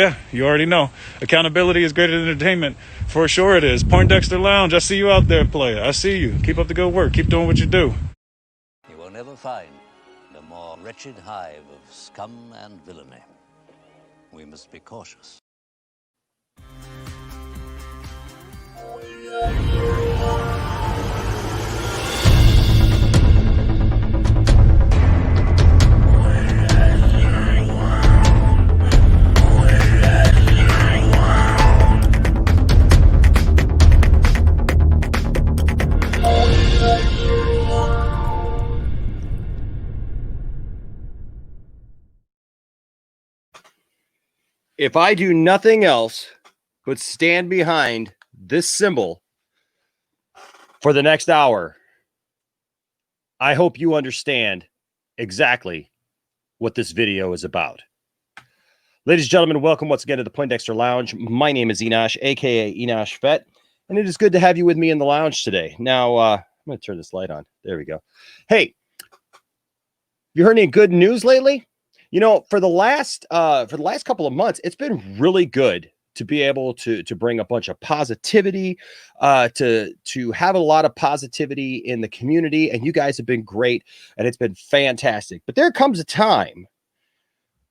Yeah, you already know. Accountability is greater than entertainment. For sure it is. Poindexter Lounge, I see you out there, player. I see you. Keep up the good work. Keep doing what you do. You will never find a more wretched hive of scum and villainy. We must be cautious. If I do nothing else but stand behind this symbol for the next hour, I hope you understand exactly what this video is about. Ladies and gentlemen, welcome once again to the Poindexter Lounge. My name is Enosh, aka Enosh Fett, and it is good to have you with me in the lounge today. Now, I'm going to turn this light on. There we go. Hey, you heard any good news lately? You know, for the last couple of months, it's been really good to be able to bring a bunch of positivity, to have a lot of positivity in the community, and you guys have been great, and it's been fantastic. But there comes a time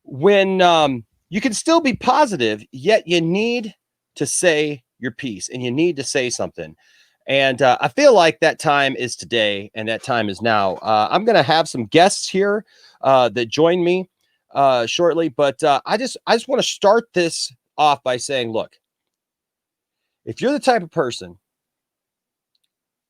when you can still be positive, yet you need to say your piece, and you need to say something. And I feel like that time is today, and that time is now. I'm going to have some guests here that join me shortly, but I just want to start this off by saying, look, if you're the type of person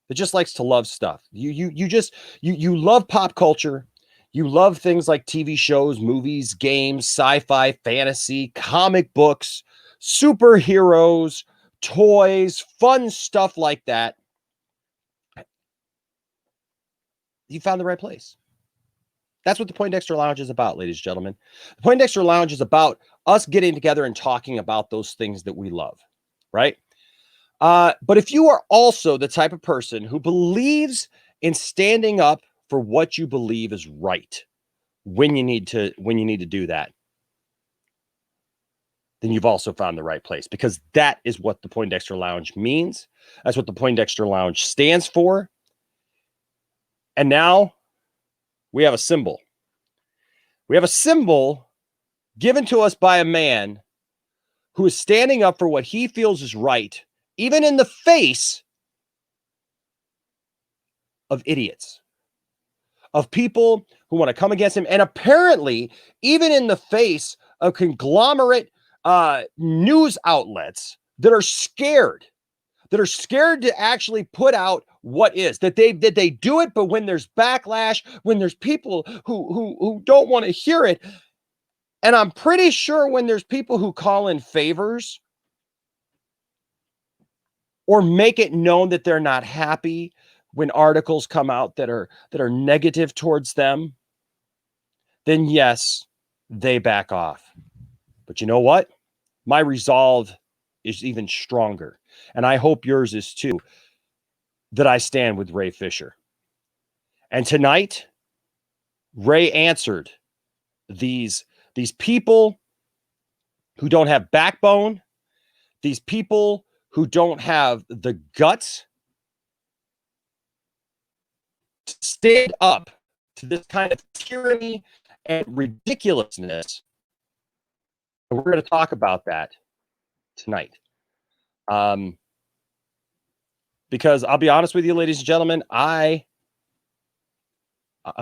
that just likes to love stuff, you love pop culture, you love things like TV shows, movies, games, sci-fi, fantasy, comic books, superheroes, toys, fun stuff like that, you found the right place. That's what the Poindexter Lounge is about, ladies and gentlemen. The Poindexter Lounge is about us getting together and talking about those things that we love, right? But if you are also the type of person who believes in standing up for what you believe is right when you need to do that, then you've also found the right place, because that is what the Poindexter Lounge means. That's what the Poindexter Lounge stands for. And now we have a symbol. We have a symbol given to us by a man who is standing up for what he feels is right, even in the face of idiots, of people who want to come against him, and apparently even in the face of conglomerate news outlets that are scared to actually put out what is, that they do it, but when there's backlash, when there's people who don't want to hear it, and I'm pretty sure when there's people who call in favors or make it known that they're not happy when articles come out that are negative towards them, then yes, they back off. But you know what? My resolve is even stronger, and I hope yours is too, that I stand with Ray Fisher. And tonight, Ray answered these people who don't have backbone, these people who don't have the guts to stand up to this kind of tyranny and ridiculousness. And we're going to talk about that tonight. Because I'll be honest with you, ladies and gentlemen, I'm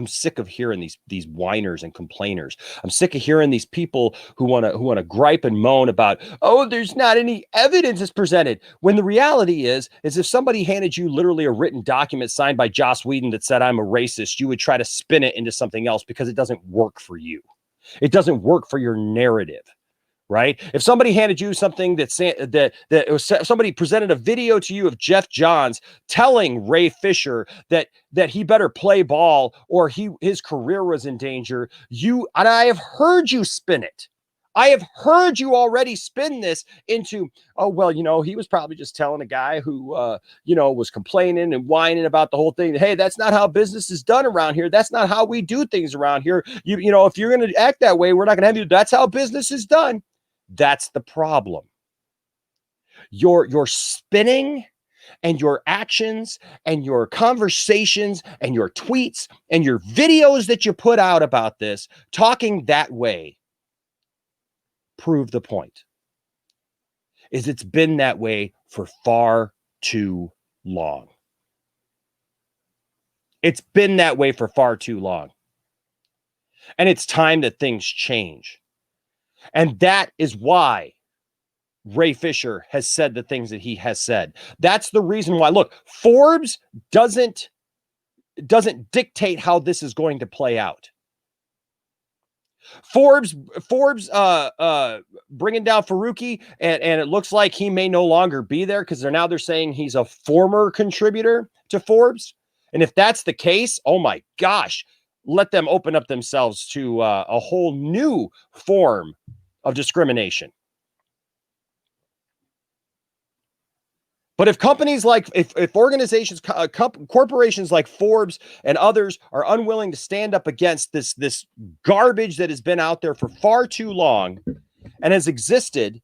sick of hearing these whiners and complainers. I'm sick of hearing these people who want to gripe and moan about, oh, there's not any evidence that's presented. When the reality is if somebody handed you literally a written document signed by Joss Whedon that said I'm a racist, you would try to spin it into something else because it doesn't work for you. It doesn't work for your narrative. Right? If somebody handed you something somebody presented a video to you of Jeff Johns telling Ray Fisher that he better play ball or his career was in danger, and I have heard you spin it. I have heard you already spin this into, oh, well, he was probably just telling a guy who, was complaining and whining about the whole thing. Hey, that's not how business is done around here. That's not how we do things around here. If you're going to act that way, we're not going to have you. That's how business is done. That's the problem. Your spinning and your actions and your conversations and your tweets and your videos that you put out about this, talking that way, prove the point. Is it's been that way for far too long. It's been that way for far too long. And it's time that things change. And that is why Ray Fisher has said the things that he has said. That's the reason why. Look, Forbes doesn't dictate how this is going to play out. Forbes bringing down Faruqi, and it looks like he may no longer be there because they're saying he's a former contributor to Forbes. And if that's the case, oh my gosh, let them open up themselves to a whole new form of discrimination. But if companies like, if organizations, corporations like Forbes and others are unwilling to stand up against this garbage that has been out there for far too long and has existed,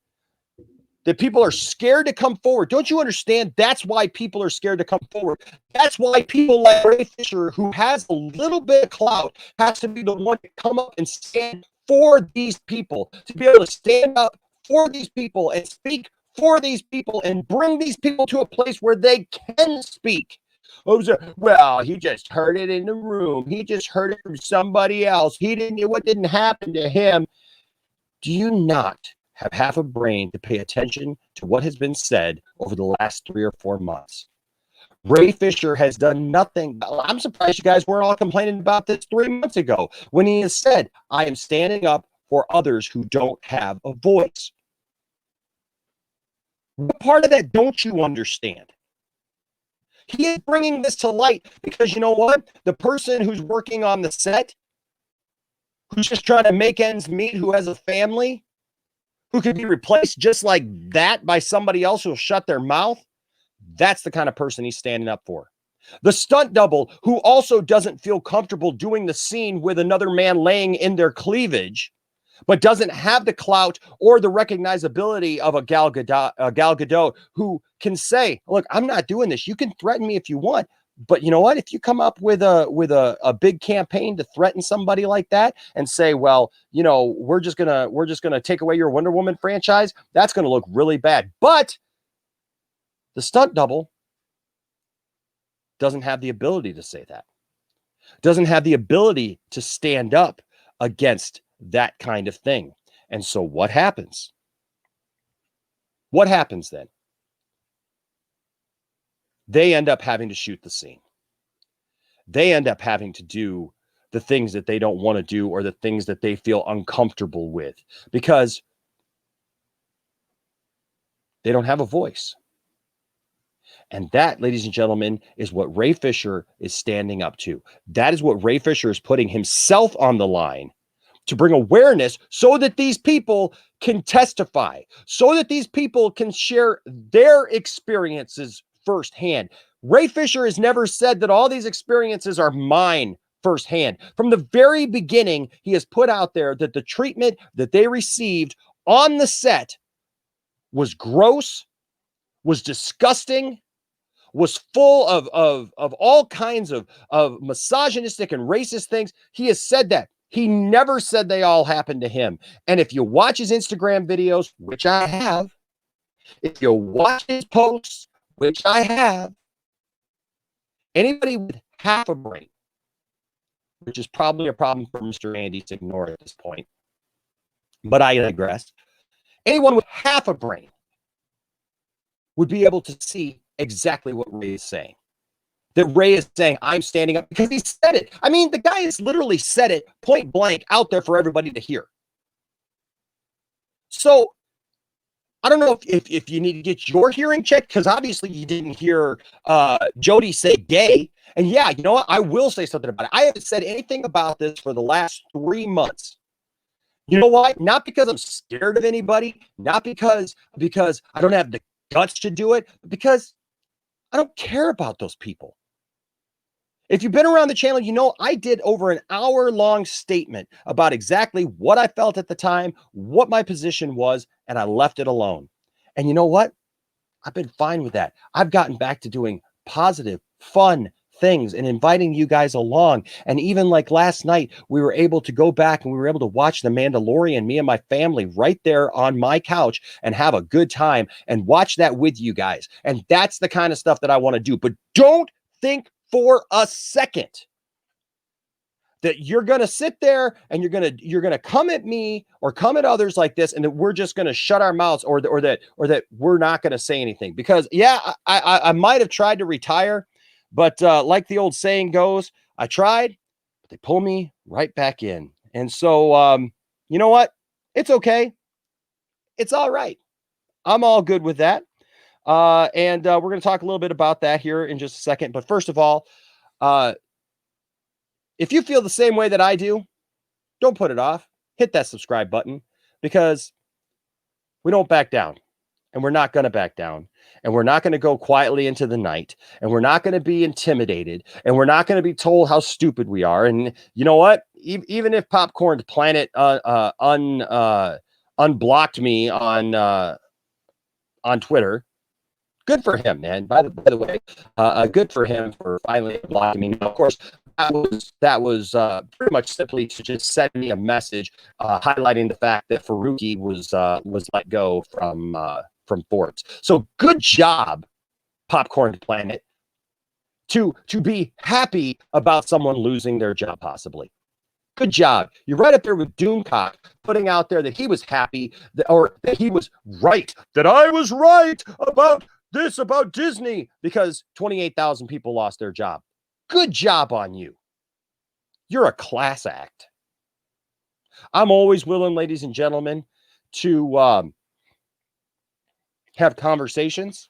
that people are scared to come forward. Don't you understand? That's why people are scared to come forward. That's why people like Ray Fisher, who has a little bit of clout, has to be the one to come up and stand for these people, to be able to stand up for these people and speak for these people and bring these people to a place where they can speak. Well, he just heard it in the room. He just heard it from somebody else. What didn't happen to him? Do you not have half a brain to pay attention to what has been said over the last 3 or 4 months? Ray Fisher has done nothing. I'm surprised you guys weren't all complaining about this 3 months ago when he has said, I am standing up for others who don't have a voice. What part of that don't you understand? He is bringing this to light because you know what? The person who's working on the set, who's just trying to make ends meet, who has a family, who could be replaced just like that by somebody else who'll shut their mouth, that's the kind of person he's standing up for. The stunt double who also doesn't feel comfortable doing the scene with another man laying in their cleavage, but doesn't have the clout or the recognizability of a Gal Gadot who can say, look, I'm not doing this. You can threaten me if you want, but you know what? If you come up with a big campaign to threaten somebody like that and say, well, you know, we're just gonna take away your Wonder Woman franchise, that's gonna look really bad. But the stunt double doesn't have the ability to say that. Doesn't have the ability to stand up against that kind of thing. And so what happens? What happens then? They end up having to shoot the scene. They end up having to do the things that they don't want to do or the things that they feel uncomfortable with because they don't have a voice. And that, ladies and gentlemen, is what Ray Fisher is standing up to. That is what Ray Fisher is putting himself on the line to bring awareness so that these people can testify, so that these people can share their experiences firsthand. Ray Fisher has never said that all these experiences are mine firsthand. From the very beginning, he has put out there that the treatment that they received on the set was gross, was disgusting, was full of all kinds of misogynistic and racist things. He has said that. He never said they all happened to him. And if you watch his Instagram videos, which I have, if you watch his posts, which I have, anybody with half a brain, which is probably a problem for Mr. Andy Signore at this point, but I digress. Anyone with half a brain would be able to see exactly what Ray is saying. That Ray is saying, I'm standing up because he said it. I mean, the guy has literally said it point blank out there for everybody to hear. So I don't know if you need to get your hearing checked, because obviously you didn't hear Jody say gay. And yeah, you know what? I will say something about it. I haven't said anything about this for the last 3 months. You know why? Not because I'm scared of anybody, not because I don't have the guts to do it, but because I don't care about those people. If you've been around the channel, you know I did over an hour-long statement about exactly what I felt at the time, what my position was, and I left it alone. And you know what? I've been fine with that. I've gotten back to doing positive, fun things and inviting you guys along. And even like last night, we were able to go back and we were able to watch The Mandalorian, me and my family, right there on my couch and have a good time and watch that with you guys. And that's the kind of stuff that I want to do. But don't think for a second that you're going to sit there and you're going to come at me or come at others like this, and that we're just going to shut our mouths, or that we're not going to say anything. Because yeah, I might have tried to retire, but like the old saying goes, I tried, but they pull me right back in. And so, you know what? It's okay. It's all right. I'm all good with that. And we're going to talk a little bit about that here in just a second. But first of all, if you feel the same way that I do, don't put it off. Hit that subscribe button, because we don't back down, and we're not going to back down, and we're not going to go quietly into the night, and we're not going to be intimidated, and we're not going to be told how stupid we are. And you know what? Even if Popcorn Planet unblocked me on Twitter, good for him, man. By the way, good for him for finally blocking me. Now, of course, that was pretty much simply to just send me a message highlighting the fact that Faruqi was let go from Forbes. So good job, Popcorn Planet, to be happy about someone losing their job, possibly. Good job. You're right up there with Doomcock, putting out there that he was happy, or that he was right, that I was right about this, about Disney, because 28,000 people lost their job. Good job on you. You're a class act. I'm always willing, ladies and gentlemen, to have conversations,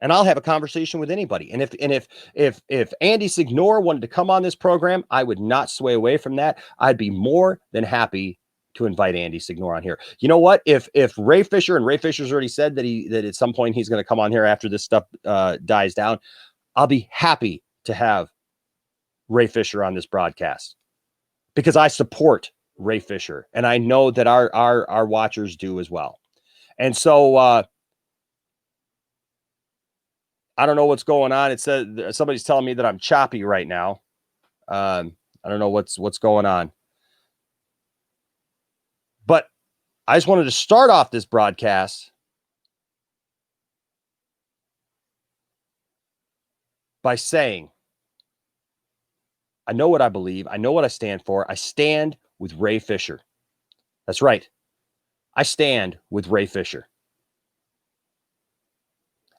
and I'll have a conversation with anybody. And if Andy Signore wanted to come on this program, I would not sway away from that. I'd be more than happy to invite Andy Signore on here. You know what? If Ray Fisher, and Ray Fisher's already said that at some point he's going to come on here after this stuff dies down, I'll be happy to have Ray Fisher on this broadcast, because I support Ray Fisher, and I know that our watchers do as well. And so I don't know what's going on. It says somebody's telling me that I'm choppy right now. I don't know what's going on. But I just wanted to start off this broadcast by saying, I know what I believe. I know what I stand for. I stand with Ray Fisher. That's right. I stand with Ray Fisher.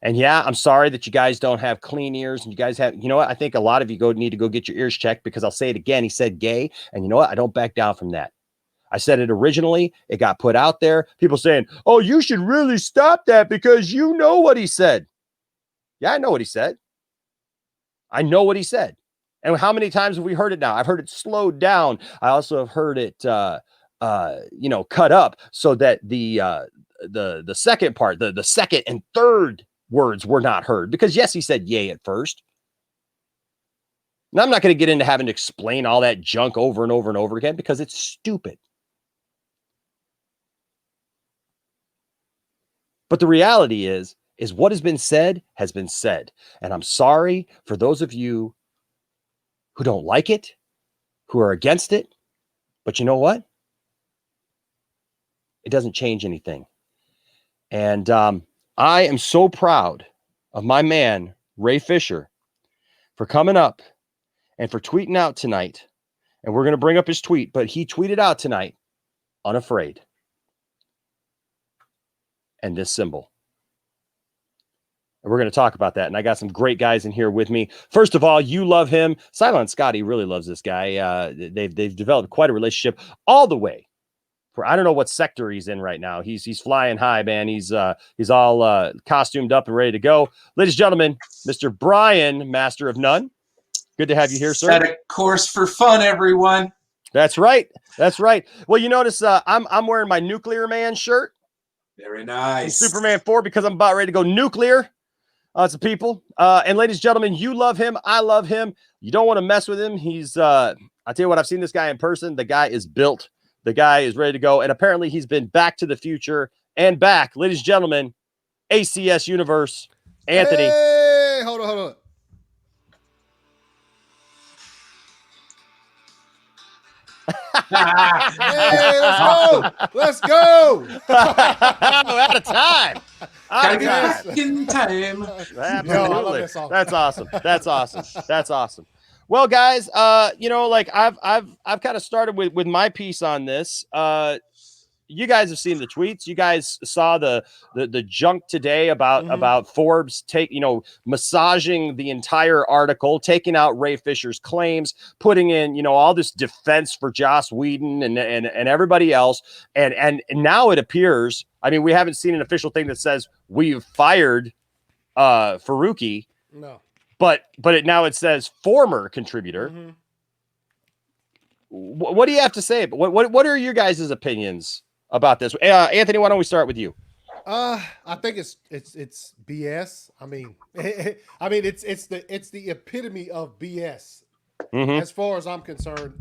And yeah, I'm sorry that you guys don't have clean ears, and you guys have, you know what? I think a lot of you need to go get your ears checked, because I'll say it again. He said gay. And you know what? I don't back down from that. I said it originally. It got put out there. People saying, oh, you should really stop that because you know what he said. Yeah, I know what he said. I know what he said. And how many times have we heard it now? I've heard it slowed down. I also have heard it, cut up so that the second part, the second and third words were not heard. Because yes, he said yay at first. And I'm not going to get into having to explain all that junk over and over and over again, because it's stupid. But the reality is what has been said has been said. And I'm sorry for those of you who don't like it, who are against it. But you know what? It doesn't change anything. And I am so proud of my man, Ray Fisher, for coming up and for tweeting out tonight. And we're going to bring up his tweet, but he tweeted out tonight, unafraid. And this symbol. And we're going to talk about that. And I got some great guys in here with me. First of all, you love him. Silent Scotty really loves this guy. They've developed quite a relationship all the way. I don't know what sector he's in right now. He's flying high, man. He's all costumed up and ready to go. Ladies and gentlemen, Mr. Brian, Master of None. Good to have you here, sir. Set a course for fun, everyone. That's right. That's right. Well, you notice I'm wearing my Nuclear Man shirt. Very nice. Superman 4, because I'm about ready to go nuclear. Lots of people. And ladies and gentlemen, you love him. I love him. You don't want to mess with him. He's, I tell you what, I've seen this guy in person. The guy is built. The guy is ready to go. And apparently he's been back to the future and back. Ladies and gentlemen, ACS Universe, Anthony. Hey, hold on. Hey, let's go. Out of time. Gotta get back in time. Absolutely. Yo, I love that song. That's awesome. That's awesome. Well, guys, like I've kind of started with my piece on this. You guys have seen the tweets. You guys saw the junk today about Forbes massaging the entire article, taking out Ray Fisher's claims, putting in, all this defense for Joss Whedon and everybody else. And now it appears, I mean, we haven't seen an official thing that says we've fired Faruqi. No. But now it says former contributor. What do you have to say? What are your guys' opinions about this? Anthony, why don't we start with you? I think it's BS. I mean, it's the epitome of BS as far as I'm concerned.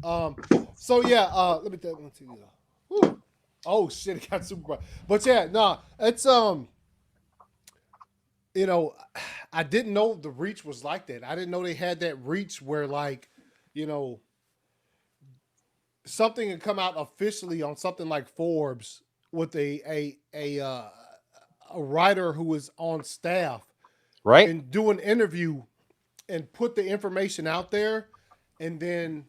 So yeah, let me tell you. Whew. Oh shit, it got super bright. But yeah, no, it's I didn't know the reach was like that. I didn't know they had that reach where something had come out officially on something like Forbes with a writer who was on staff, right, and do an interview and put the information out there, and then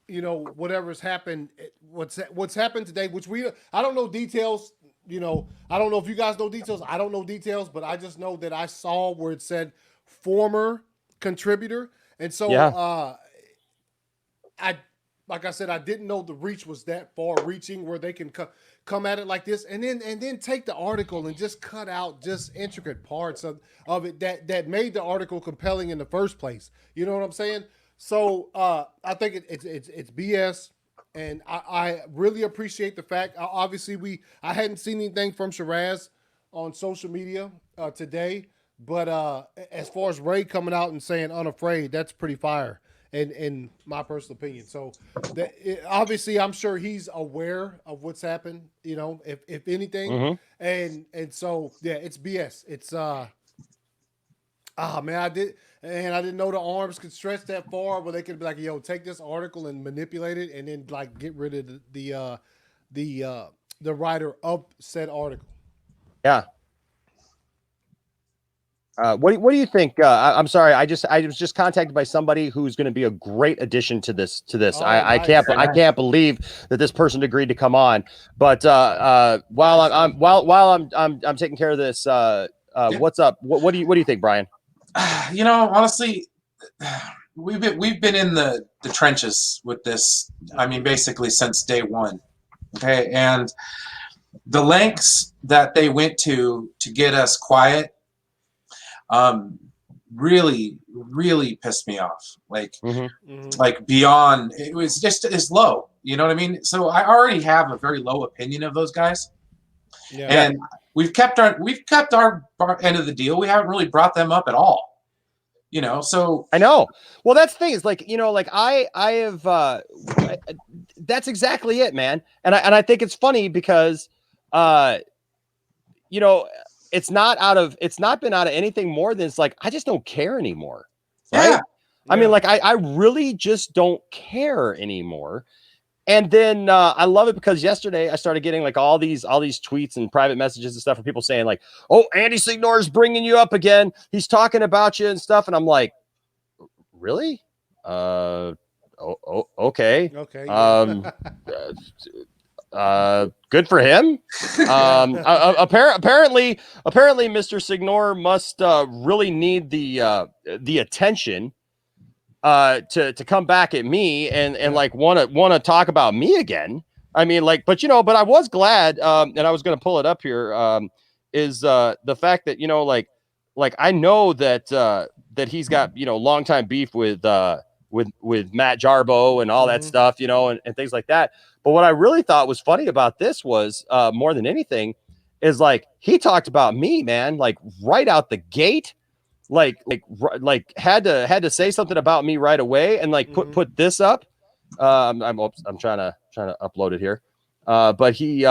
whatever's happened, what's happened today, which I don't know details. I don't know if you guys know details. I don't know details, but I just know that I saw where it said former contributor, and so like I said, I didn't know the reach was that far reaching where they can come at it like this, and then take the article and just cut out just intricate parts of it that made the article compelling in the first place. You know what I'm saying? So I think it's BS, and I really appreciate the fact. Obviously, I hadn't seen anything from Shiraz on social media today, but as far as Ray coming out and saying unafraid, that's pretty fire. In my personal opinion. So obviously I'm sure he's aware of what's happened, if anything. And so, yeah, it's BS. It's, man, I didn't know the arms could stretch that far where they could be like, yo, take this article and manipulate it and then like get rid of the writer of said article. Yeah. What do you think? I'm sorry. I was just contacted by somebody who's going to be a great addition to this. Oh, I can't believe that this person agreed to come on. But while I'm taking care of this, what's up? What do you think, Brian? Honestly, we've been in the trenches with this. I mean, basically since day one. Okay, and the lengths that they went to get us quiet really pissed me off. Like beyond, it was just as low. You know what I mean? So I already have a very low opinion of those guys. Yeah. And we've kept our end of the deal. We haven't really brought them up at all. So I know. Well, that's the thing is like, I have that's exactly it, man. And I think it's funny because it's not been out of anything more than it's like, I just don't care anymore. Right. Yeah. I mean, like, I really just don't care anymore. And then I love it because yesterday I started getting like all these tweets and private messages and stuff from people saying like, oh, Andy Signore is bringing you up again. He's talking about you and stuff. And I'm like, really? Okay. Good for him. Apparently Mr. Signore must really need the attention to come back at me and like want to talk about me again. I mean, like, but I was glad, and I was going to pull it up here, is the fact that like I know that he's got longtime beef with Matt Jarbo and all that stuff, and things like that. But what I really thought was funny about this was more than anything is like he talked about me, man, like right out the gate. had to say something about me right away and like put this up. I'm trying to upload it here. But he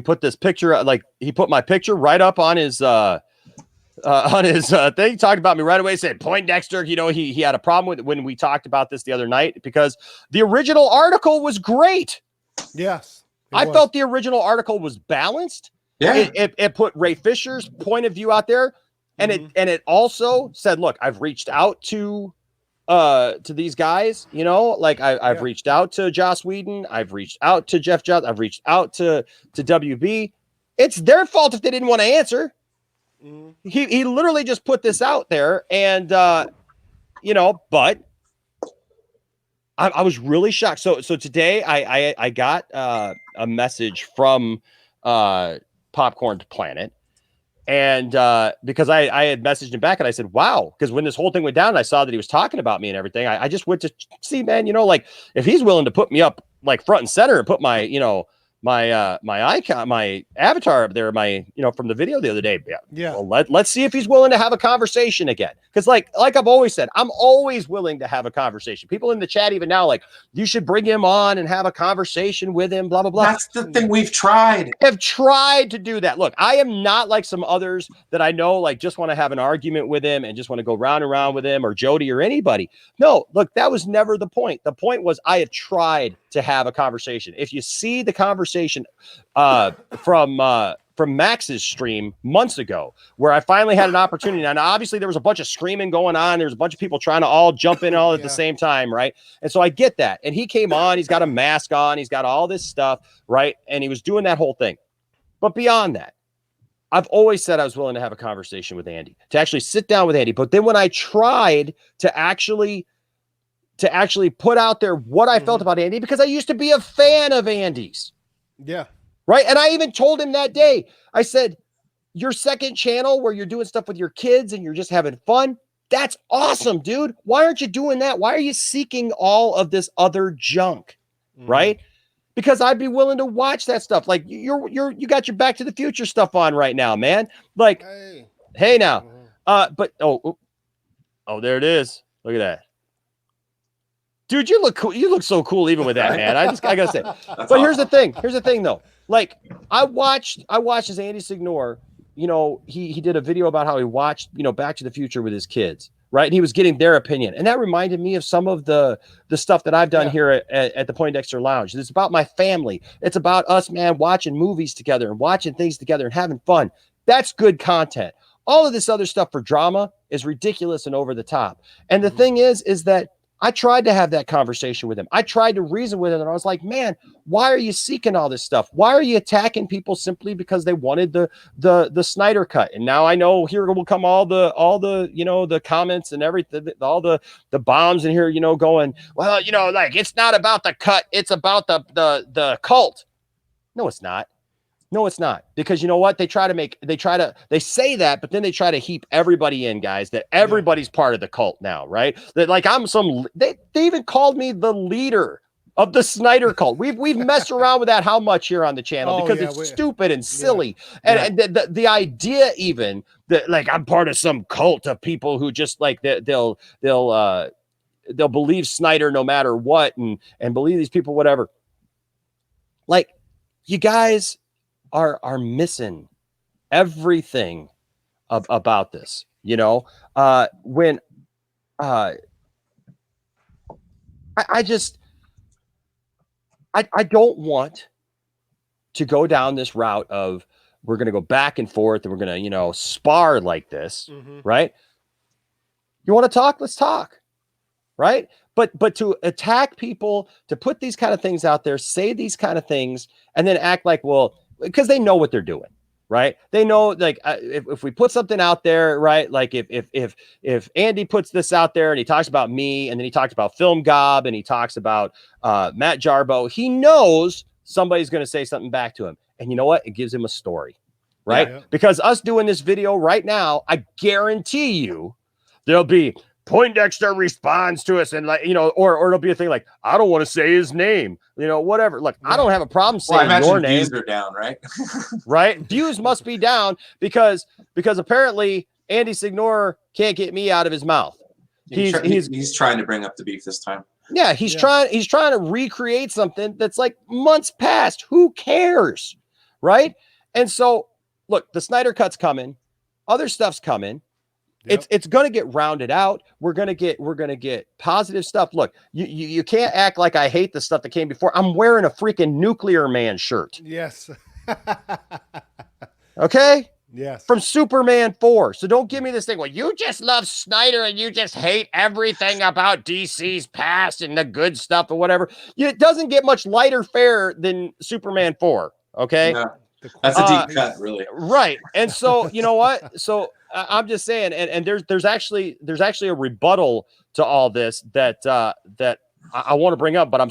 put this picture, like he put my picture right up on his thing. He talked about me right away, said Poindexter, you know, he had a problem with it when we talked about this the other night because the original article was great. Yes. I felt the original article was balanced. Yeah. It put Ray Fisher's point of view out there. And it also said, look, I've reached out to these guys, you know, like I've reached out to Joss Whedon. I've reached out to Jeff Jones. I've reached out to WB. It's their fault if they didn't want to answer. He literally just put this out there and, you know, but I was really shocked. So today I got a message from Popcorn Planet. And because I had messaged him back and I said, wow, because when this whole thing went down, I saw that he was talking about me and everything. I just went to see, man, you know, like if he's willing to put me up like front and center and put my, you know, my icon, my avatar up there, my, you know, from the video the other day. Yeah. Well, let's see if he's willing to have a conversation again. Because like I've always said, I'm always willing to have a conversation. People in the chat even now, like, you should bring him on and have a conversation with him, blah, blah, blah. That's the thing we've tried. Have tried to do that. Look, I am not like some others that I know, like just want to have an argument with him and just want to go round and round with him or Jody or anybody. No, look, that was never the point. The point was I have tried to have a conversation. If you see the conversation from Max's stream months ago, where I finally had an opportunity. Now, obviously there was a bunch of screaming going on. There's a bunch of people trying to all jump in all at the same time. Right. And so I get that. And he came on, he's got a mask on, he's got all this stuff. Right. And he was doing that whole thing. But beyond that, I've always said I was willing to have a conversation with Andy, to actually sit down with Andy. But then when I tried to actually put out there what I felt about Andy, because I used to be a fan of Andy's. Yeah. Right. And I even told him that day, I said, your second channel where you're doing stuff with your kids and you're just having fun. That's awesome, dude. Why aren't you doing that? Why are you seeking all of this other junk? Right. Because I'd be willing to watch that stuff. Like you got your Back to the Future stuff on right now, man. Like, hey now, but, oh, there it is. Look at that. Dude, you look cool. You look so cool even with that, man. I gotta say. But here's the thing. Here's the thing, though. Like I watched as Andy Signore. You know, he did a video about how he watched, you know, Back to the Future with his kids, right? And he was getting their opinion, and that reminded me of some of the stuff that I've done here at the Poindexter Lounge. It's about my family. It's about us, man, watching movies together and watching things together and having fun. That's good content. All of this other stuff for drama is ridiculous and over the top. And the thing is that I tried to have that conversation with him. I tried to reason with him. And I was like, man, why are you seeking all this stuff? Why are you attacking people simply because they wanted the Snyder cut? And now I know here will come all the, you know, the comments and everything, all the bombs in here, you know, going, well, you know, like it's not about the cut. It's about the cult. No, it's not. No, it's not. Because you know what? They say that, but then they try to heap everybody in, guys, that everybody's part of the cult now, right? That like they even called me the leader of the Snyder cult. We've messed around with that how much here on the channel because it's stupid and silly. And the idea even that like I'm part of some cult of people who just like they'll believe Snyder no matter what and believe these people, whatever. Like you guys are missing everything about this, you know, when I don't want to go down this route of we're going to go back and forth and we're going to, you know, spar like this, right? You want to talk? Let's talk, right? But to attack people, to put these kind of things out there, say these kind of things, and then act like, well, because they know what they're doing, right? They know, like, if we put something out there, right? Like if Andy puts this out there and he talks about me, and then he talks about Film Gob, and he talks about Matt Jarbo, he knows somebody's going to say something back to him. And you know what? It gives him a story, right? Yeah. Because us doing this video right now, I guarantee you there'll be Poindexter responds to us and like, you know, or it'll be a thing like, I don't want to say his name, you know, whatever. Look, I don't have a problem saying your name. Views are down, right? Right. Views must be down because apparently Andy Signore can't get me out of his mouth. He's trying to bring up the beef this time. Yeah, he's trying to recreate something that's like months past. Who cares? Right? And so look, the Snyder Cut's coming, other stuff's coming. Yep. It's going to get rounded out. We're going to get positive stuff. Look, you can't act like I hate the stuff that came before. I'm wearing a freaking Nuclear Man shirt. Yes. Okay? Yes. From Superman 4. So don't give me this thing. Well, you just love Snyder and you just hate everything about DC's past and the good stuff or whatever. It doesn't get much lighter fare than Superman 4. Okay? Yeah. That's a deep cut, really. Right. And so, you know what? So I'm just saying, and there's actually a rebuttal to all this that I want to bring up, but I'm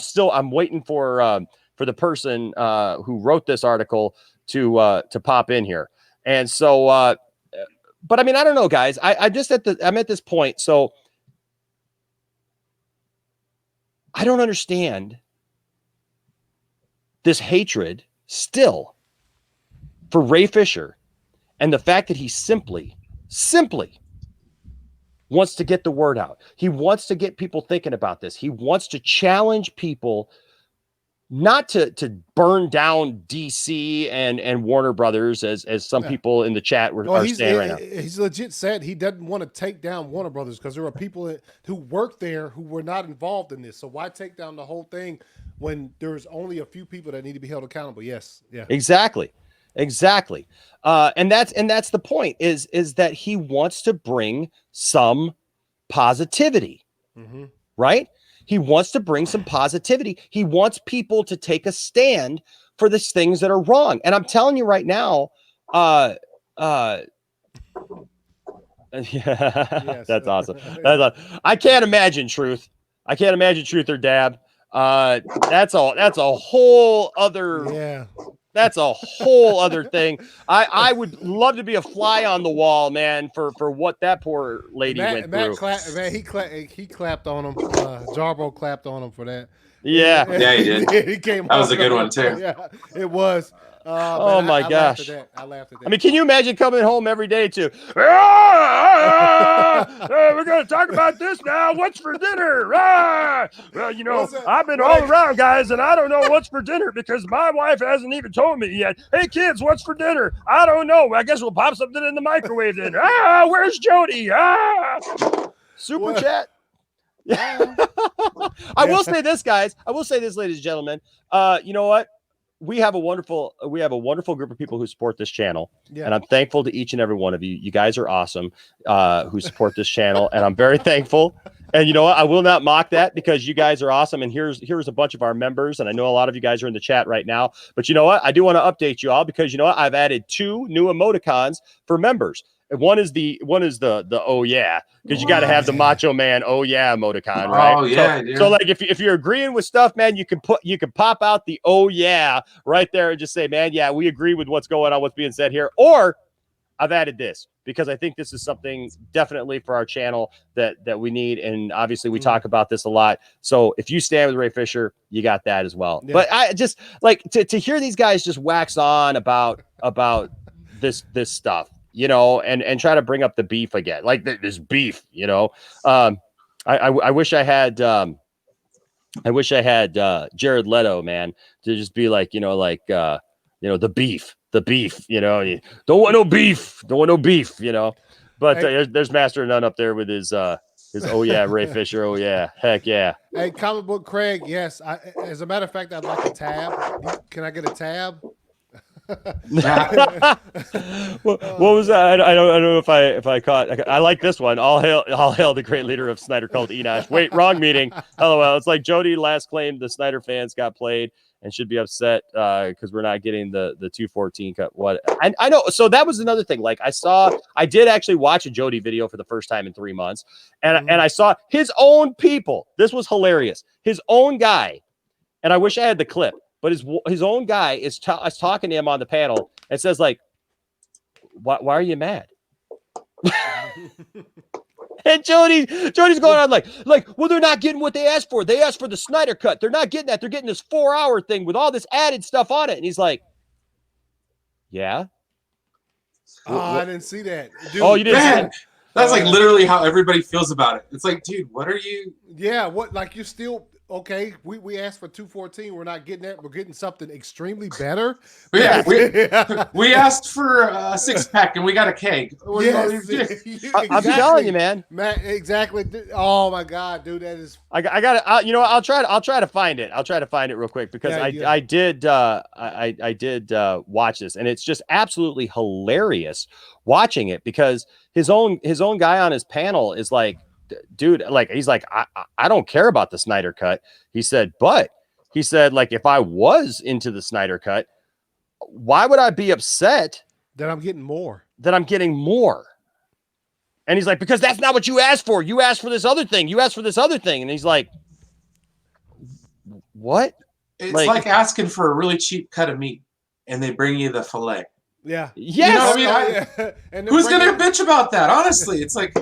waiting for the person who wrote this article to pop in here. And so, but I mean, I don't know, guys. I'm at this point. So I don't understand this hatred still for Ray Fisher, and the fact that he simply wants to get the word out. He wants to get people thinking about this. He wants to challenge people not to burn down DC and Warner Brothers as some people in the chat are saying right now. He's legit said he doesn't want to take down Warner Brothers because there are people who work there who were not involved in this. So why take down the whole thing when there's only a few people that need to be held accountable? Yes. Yeah. Exactly. And that's the point is that he wants to bring some positivity, right? He wants to bring some positivity. He wants people to take a stand for the things that are wrong. And I'm telling you right now, yes. That's awesome. I can't imagine Truth. Or Dab. That's a whole other. That's a whole other thing. I would love to be a fly on the wall, man, for what that poor lady went through. He clapped on him. Jarbo clapped on him for that. Yeah. Yeah, he did. He came. That was a good one too. Yeah, it was. Oh my gosh! I laughed at that. I mean, can you imagine coming home every day to? We're going to talk about this now. What's for dinner? Well, you know, I've been all around, guys, and I don't know what's for dinner because my wife hasn't even told me yet. Hey, kids, what's for dinner? I don't know. I guess we'll pop something in the microwave then. Where's Jody? Super chat. I will say this, guys. I will say this, ladies and gentlemen. You know what? We have a wonderful group of people who support this channel, and I'm thankful to each and every one of you. You guys are awesome, who support this channel, and I'm very thankful. And you know what? I will not mock that because you guys are awesome. And here's a bunch of our members, and I know a lot of you guys are in the chat right now. But you know what? I do want to update you all because you know what? I've added 2 new emoticons for members. One is the oh yeah, because you got to have the Macho Man oh yeah emoticon, right? Oh yeah. So like if you're agreeing with stuff, man, you can pop out the oh yeah right there and just say, man, yeah, we agree with what's going on, what's being said here. Or I've added this because I think this is something definitely for our channel that we need, and obviously we talk about this a lot. So if you stand with Ray Fisher, you got that as well. Yeah. But I just like to hear these guys just wax on about this stuff. You know, and try to bring up the beef again, like this beef. You know, I wish I had Jared Leto, man, to just be like, the beef. You know, don't want no beef. You know, but there's Master None up there with his oh yeah, Ray Fisher. Oh yeah, heck yeah. Hey, Comic Book Craig. Yes, as a matter of fact, I'd like a tab. Can I get a tab? What was that? I don't know if I caught. I like this one. All hail the great leader of Snyder cult Enosh. Wait, wrong meeting. LOL. It's like Jody last claimed the Snyder fans got played and should be upset because we're not getting the 214 cut. What I know. So that was another thing. Like I did actually watch a Jody video for the first time in 3 months, and I saw his own people. This was hilarious. His own guy, and I wish I had the clip. But his own guy is talking to him on the panel and says, like, why are you mad? And Jody's going on like, well, they're not getting what they asked for. They asked for the Snyder cut. They're not getting that. They're getting this 4-hour thing with all this added stuff on it. And he's like, yeah. Oh, I didn't see that. Dude, Oh, you didn't see Man, it? that's like literally how everybody feels about it. It's like, dude, what are you? Yeah, what like you still okay? We asked for 214. We're not getting that. We're getting something extremely better. Yeah, Yeah. we asked for a 6-pack and we got a keg. Yes, I'm telling you, man. Exactly. Oh my God, dude, that is. I got it. You know what? I'll try to find it. I'll try to find it real quick because I did watch this, and it's just absolutely hilarious watching it because his own guy on his panel is like, dude, like he's like, I don't care about the Snyder cut. He said, but he said, like, if I was into the Snyder cut, why would I be upset that I'm getting more? And he's like, because that's not what you asked for. You asked for this other thing. And he's like, what? It's like asking for a really cheap cut of meat and they bring you the fillet. Yeah. Yes. You know what I mean? Who's going to bitch about that? Honestly, it's like,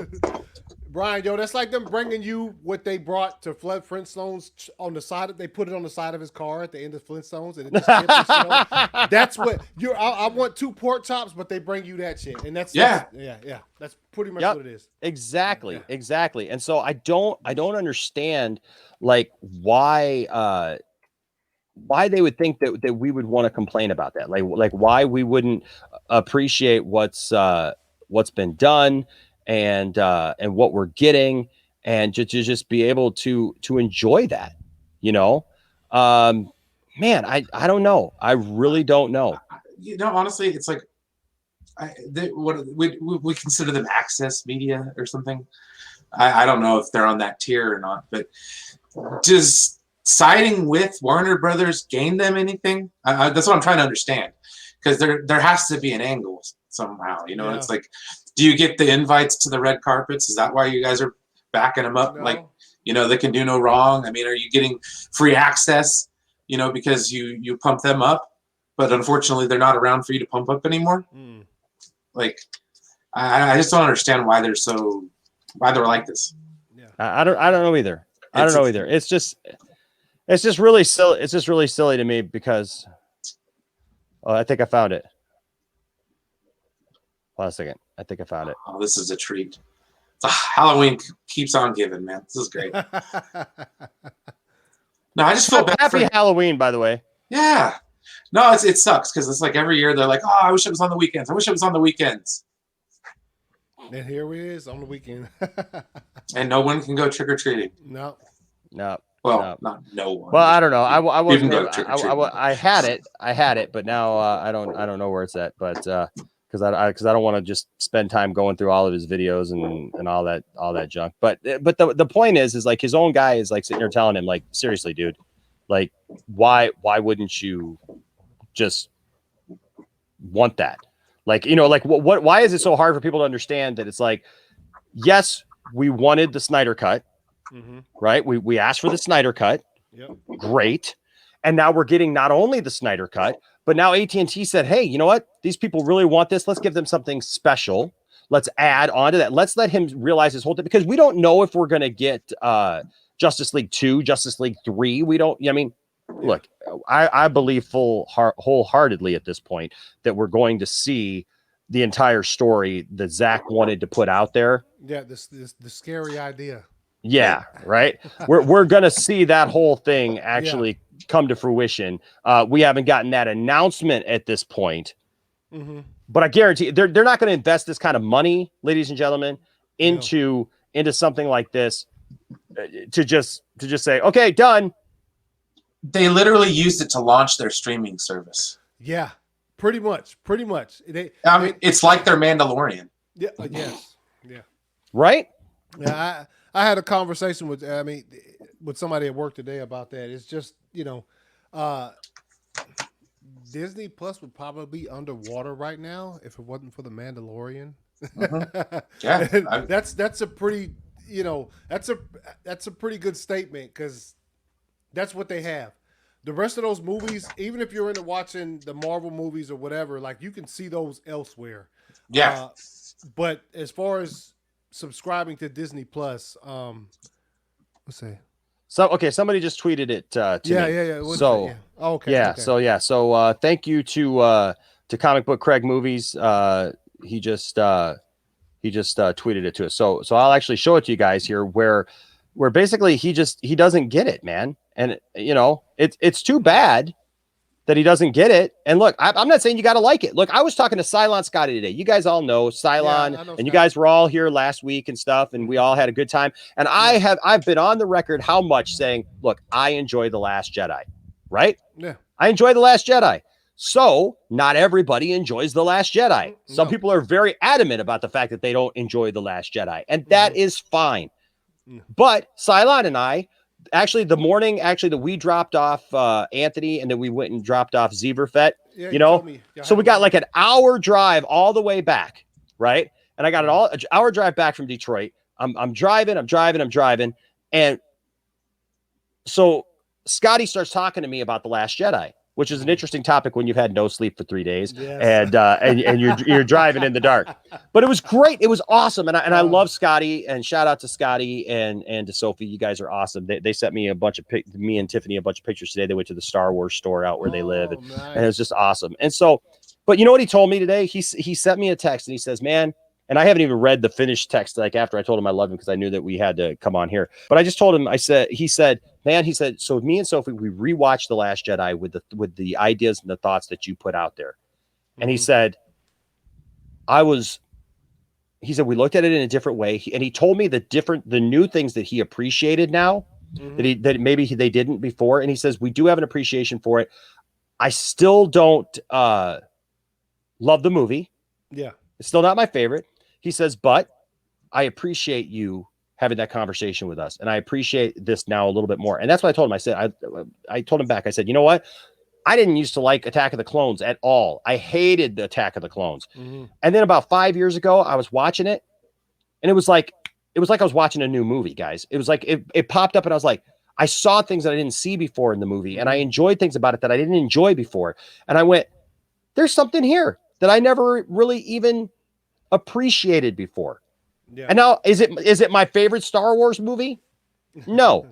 Brian, yo, that's like them bringing you what they brought to Flintstones on the side. They put it on the side of his car at the end of Flintstones, and it just kept the show. That's what you're. I want 2 pork chops, but they bring you that shit, and that's yeah. That's pretty much what it is. Exactly. And so I don't understand like why they would think that we would want to complain about that, like why we wouldn't appreciate what's been done. And what we're getting, and to just be able to enjoy that, you know, man, I don't know. I really don't know. You know, honestly, it's like, what we consider them access media or something. I don't know if they're on that tier or not, but does siding with Warner Brothers gain them anything? That's what I'm trying to understand, because there has to be an angle somehow, you know. It's like, do you get the invites to the red carpets? Is that why you guys are backing them up? No. Like, you know, they can do no wrong. I mean, are you getting free access, you know, because you pump them up, but unfortunately they're not around for you to pump up anymore? Like, I just don't understand why they're like this. Yeah. I don't know either. It's just really silly. It's just really silly to me because I think I found it. Hold on a second. I think I found it. Oh, this is a treat. Halloween keeps on giving, man. This is great. No, I just feel bad. Happy Halloween, by the way. Yeah. No, it sucks because it's like every year they're like, oh, I wish it was on the weekends. And here it is on the weekend. And no one can go trick or treating. No. Well, not no one. Well, I don't know. I wasn't. I had it, but now I don't know where it's at. But because I don't want to just spend time going through all of his videos and all that junk. But the point is like his own guy is like sitting there telling him like, seriously, dude, like why wouldn't you just want that? Like, you know, like why is it so hard for people to understand that it's like, yes, we wanted the Snyder cut, right? We asked for the Snyder cut. Yep. Great. And now we're getting not only the Snyder cut, but now AT&T said, hey, you know what? These people really want this. Let's give them something special. Let's add on to that. Let's let him realize his whole thing, because we don't know if we're going to get Justice League 2, Justice League 3. We don't, I mean, look, I believe wholeheartedly at this point that we're going to see the entire story that Zack wanted to put out there. Yeah, the scary idea. Yeah, right. We're gonna see that whole thing actually come to fruition. We haven't gotten that announcement at this point, but I guarantee they're not going to invest this kind of money, ladies and gentlemen, into something like this to just say, okay, done. They literally used it to launch their streaming service. Yeah, pretty much. I mean, it's like their Mandalorian. Yeah. Yes. Yeah. Right. Yeah. I had a conversation with somebody at work today about that. It's just, you know, Disney Plus would probably be underwater right now if it wasn't for the Mandalorian. Yeah, that's a pretty, you know, that's a pretty good statement, because that's what they have. The rest of those movies, even if you're into watching the Marvel movies or whatever, like you can see those elsewhere. Yeah. But as far as subscribing to Disney Plus, let's see. So okay, somebody just tweeted it to me. Yeah. So okay. Yeah. Okay. So thank you to Comic Book Craig Movies. tweeted it to us. So I'll actually show it to you guys here where basically he doesn't get it, man. And you know, it's too bad that he doesn't get it. And look, I'm not saying you got to like it. Look, I was talking to Cylon Scotty today. You guys all know Cylon, Yeah, I know and you Scotty. guys were all here last week and stuff, and we all had a good time. And I've been on the record how much saying, look, I enjoy The Last Jedi, right? Yeah. I enjoy The Last Jedi. So not everybody enjoys The Last Jedi. Some people are very adamant about the fact that they don't enjoy The Last Jedi, and that is fine. But Cylon and I, actually, the morning that we dropped off Anthony, and then we went and dropped off Zeverfett, you know, so we got like an hour drive all the way back, right? And I got an hour drive back from Detroit. I'm driving, and so Scotty starts talking to me about The Last Jedi, which is an interesting topic when you've had no sleep for 3 days, and you're driving in the dark. But it was great. It was awesome. And I love Scotty, and shout out to Scotty and to Sophie. You guys are awesome. They sent me me and Tiffany a bunch of pictures today. They went to the Star Wars store out where they live. And it was just awesome. And so, but you know what he told me today? He sent me a text and he says, man, and I haven't even read the finished text, like after I told him I love him, because I knew that we had to come on here. But I just told him, he said, so me and Sophie, we rewatched The Last Jedi with the ideas and the thoughts that you put out there. And he said, we looked at it in a different way. And he told me the new things that he appreciated now that maybe they didn't before. And he says, we do have an appreciation for it. I still don't love the movie. Yeah. It's still not my favorite. He says, but I appreciate you having that conversation with us. And I appreciate this now a little bit more. And that's what I told him. I said, I told him back. I said, you know what? I didn't used to like Attack of the Clones at all. I hated the Attack of the Clones. And then about 5 years ago, I was watching it, and it was like I was watching a new movie, guys. It was like, it popped up, and I was like, I saw things that I didn't see before in the movie, and I enjoyed things about it that I didn't enjoy before. And I went, there's something here that I never really even appreciated before. Yeah. And now, is it my favorite Star Wars movie? No.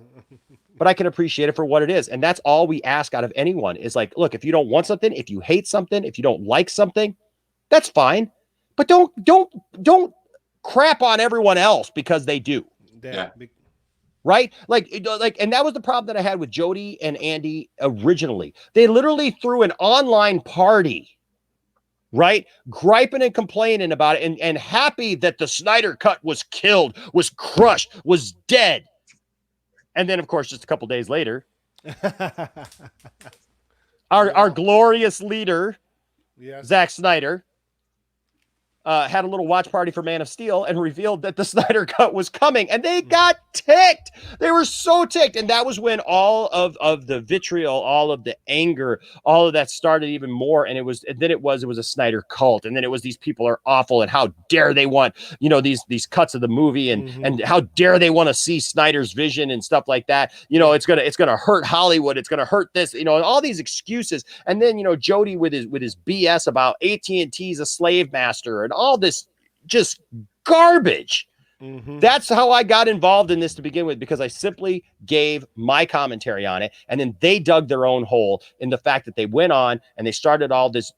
But I can appreciate it for what it is. And that's all we ask out of anyone is like, look, if you don't want something, if you hate something, if you don't like something, that's fine. But don't crap on everyone else because they do. Yeah. Right? Like, and that was the problem that I had with Jody and Andy originally. They literally threw an online party, right? Griping and complaining about it and happy that the Snyder cut was killed, was crushed, was dead. And then, of course, just a couple days later, our glorious leader, Zack Snyder, had a little watch party for Man of Steel and revealed that the Snyder Cut was coming, and they got ticked. They were so ticked, and that was when all of the vitriol, all of the anger, all of that started even more. And it was a Snyder cult, and then it was these people are awful, and how dare they want these cuts of the movie, and how dare they want to see Snyder's vision and stuff like that. It's gonna hurt Hollywood. It's gonna hurt this. And all these excuses, and then Jody with his BS about AT&T's a slave master and all this just garbage. That's how I got involved in this to begin with, because I simply gave my commentary on it, and then they dug their own hole in the fact that they went on and they started all this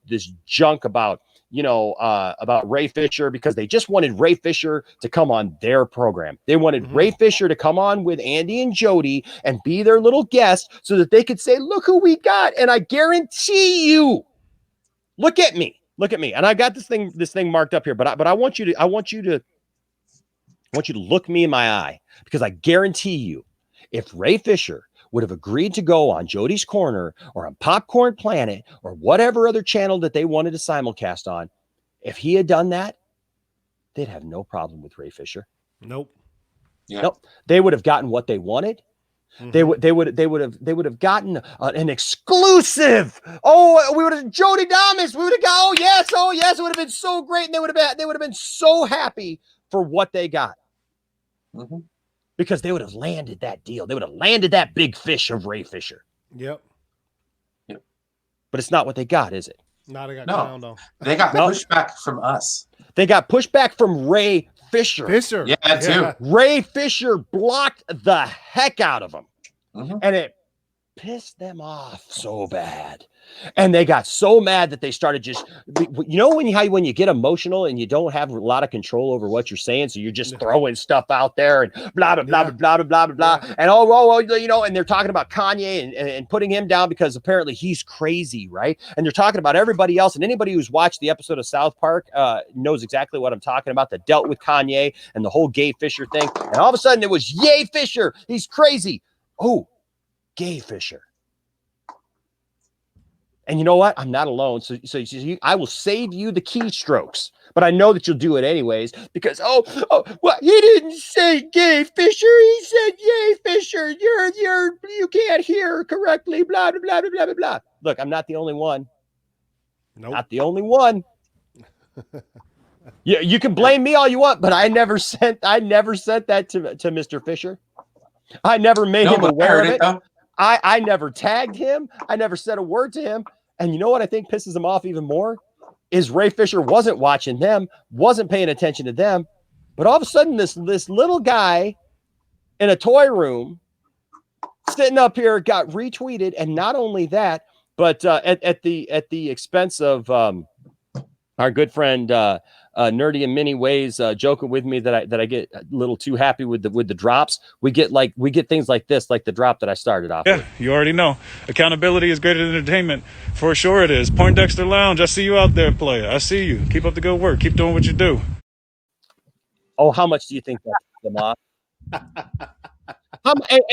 junk about Ray Fisher, because they just wanted Ray Fisher to come on their program. They wanted Ray Fisher to come on with Andy and Jody and be their little guest so that they could say, look who we got. And I guarantee you, look at me. And I got this thing marked up here, but I want you to look me in my eye, because I guarantee you, if Ray Fisher would have agreed to go on Jody's Corner or on Popcorn Planet or whatever other channel that they wanted to simulcast on, if he had done that, they'd have no problem with Ray Fisher. Nope. Yeah. Nope. They would have gotten what they wanted. They would have gotten an exclusive. Oh, we would have Jody Damas. We would have got. Oh yes. It would have been so great, and they would have been so happy for what they got, because they would have landed that deal. They would have landed that big fish of Ray Fisher. Yep. But it's not what they got, is it? No, they got clowned on. They got pushback from us. They got pushback from Ray Fisher. Yeah, too. Ray Fisher blocked the heck out of them. And it pissed them off so bad. And they got so mad that they started just, you know, when you get emotional and you don't have a lot of control over what you're saying, so you're just throwing stuff out there and blah blah blah blah blah blah blah blah, and you know, and they're talking about Kanye and putting him down because apparently he's crazy, right? And they're talking about everybody else, and anybody who's watched the episode of South Park knows exactly what I'm talking about. That dealt with Kanye and the whole gay Fisher thing, and all of a sudden it was yay Fisher, he's crazy. Oh, gay Fisher. And you know what? I'm not alone. So I will save you the keystrokes, but I know that you'll do it anyways because well, he didn't say gay Fisher. He said yay Fisher. You can't hear correctly. Blah blah blah blah blah blah. Look, I'm not the only one. Nope. Not the only one. You can blame me all you want, but I never sent that to Mr. Fisher. I never made him aware of it. I never tagged him. I never said a word to him. And you know what I think pisses him off even more is Ray Fisher wasn't watching them, wasn't paying attention to them. But all of a sudden, this little guy in a toy room sitting up here got retweeted. And not only that, but at the expense of our good friend Nerdy in many ways joking with me that I get a little too happy with the drops. We get things like this, like the drop that I started off with. You already know. Accountability is greater than entertainment. For sure it is. Poindexter Lounge, I see you out there, player. I see you. Keep up the good work. Keep doing what you do. Oh, how much do you think that ticks them off?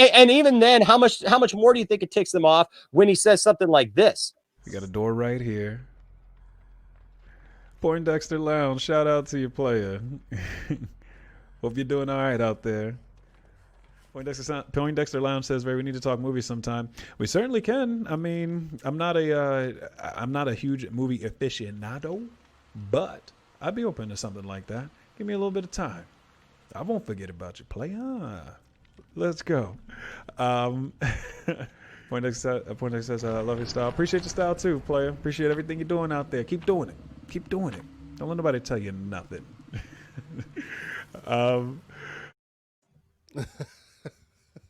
And even then, how much more do you think it ticks them off when he says something like this? We got a door right here. Poindexter Lounge, shout out to your player. Hope you're doing all right out there. Poindexter Lounge says, "Ray, we need to talk movies sometime." We certainly can. I mean, I'm not a huge movie aficionado, but I'd be open to something like that. Give me a little bit of time. I won't forget about your player. Let's go. Poindexter says, "I love your style. Appreciate your style too, player. Appreciate everything you're doing out there. Keep doing it. Keep doing it. Don't let nobody tell you nothing."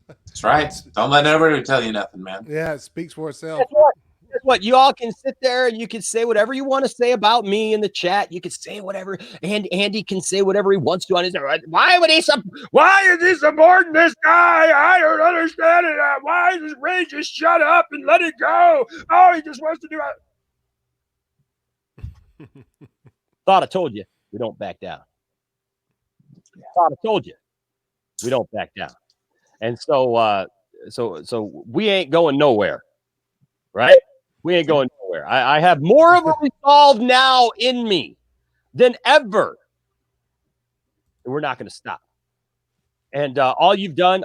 That's right. Don't let nobody tell you nothing, man. Yeah, it speaks for itself. Guess what? You all can sit there and you can say whatever you want to say about me in the chat. You can say whatever, and Andy can say whatever he wants to on his. Why is he supporting this guy? I don't understand it. Why does Ray just shut up and let it go? Oh, he just wants to do it. Thought I told you, we don't back down. Thought I told you, we don't back down. And so we ain't going nowhere, right? We ain't going nowhere. I have more of a resolve now in me than ever. And we're not going to stop. And all you've done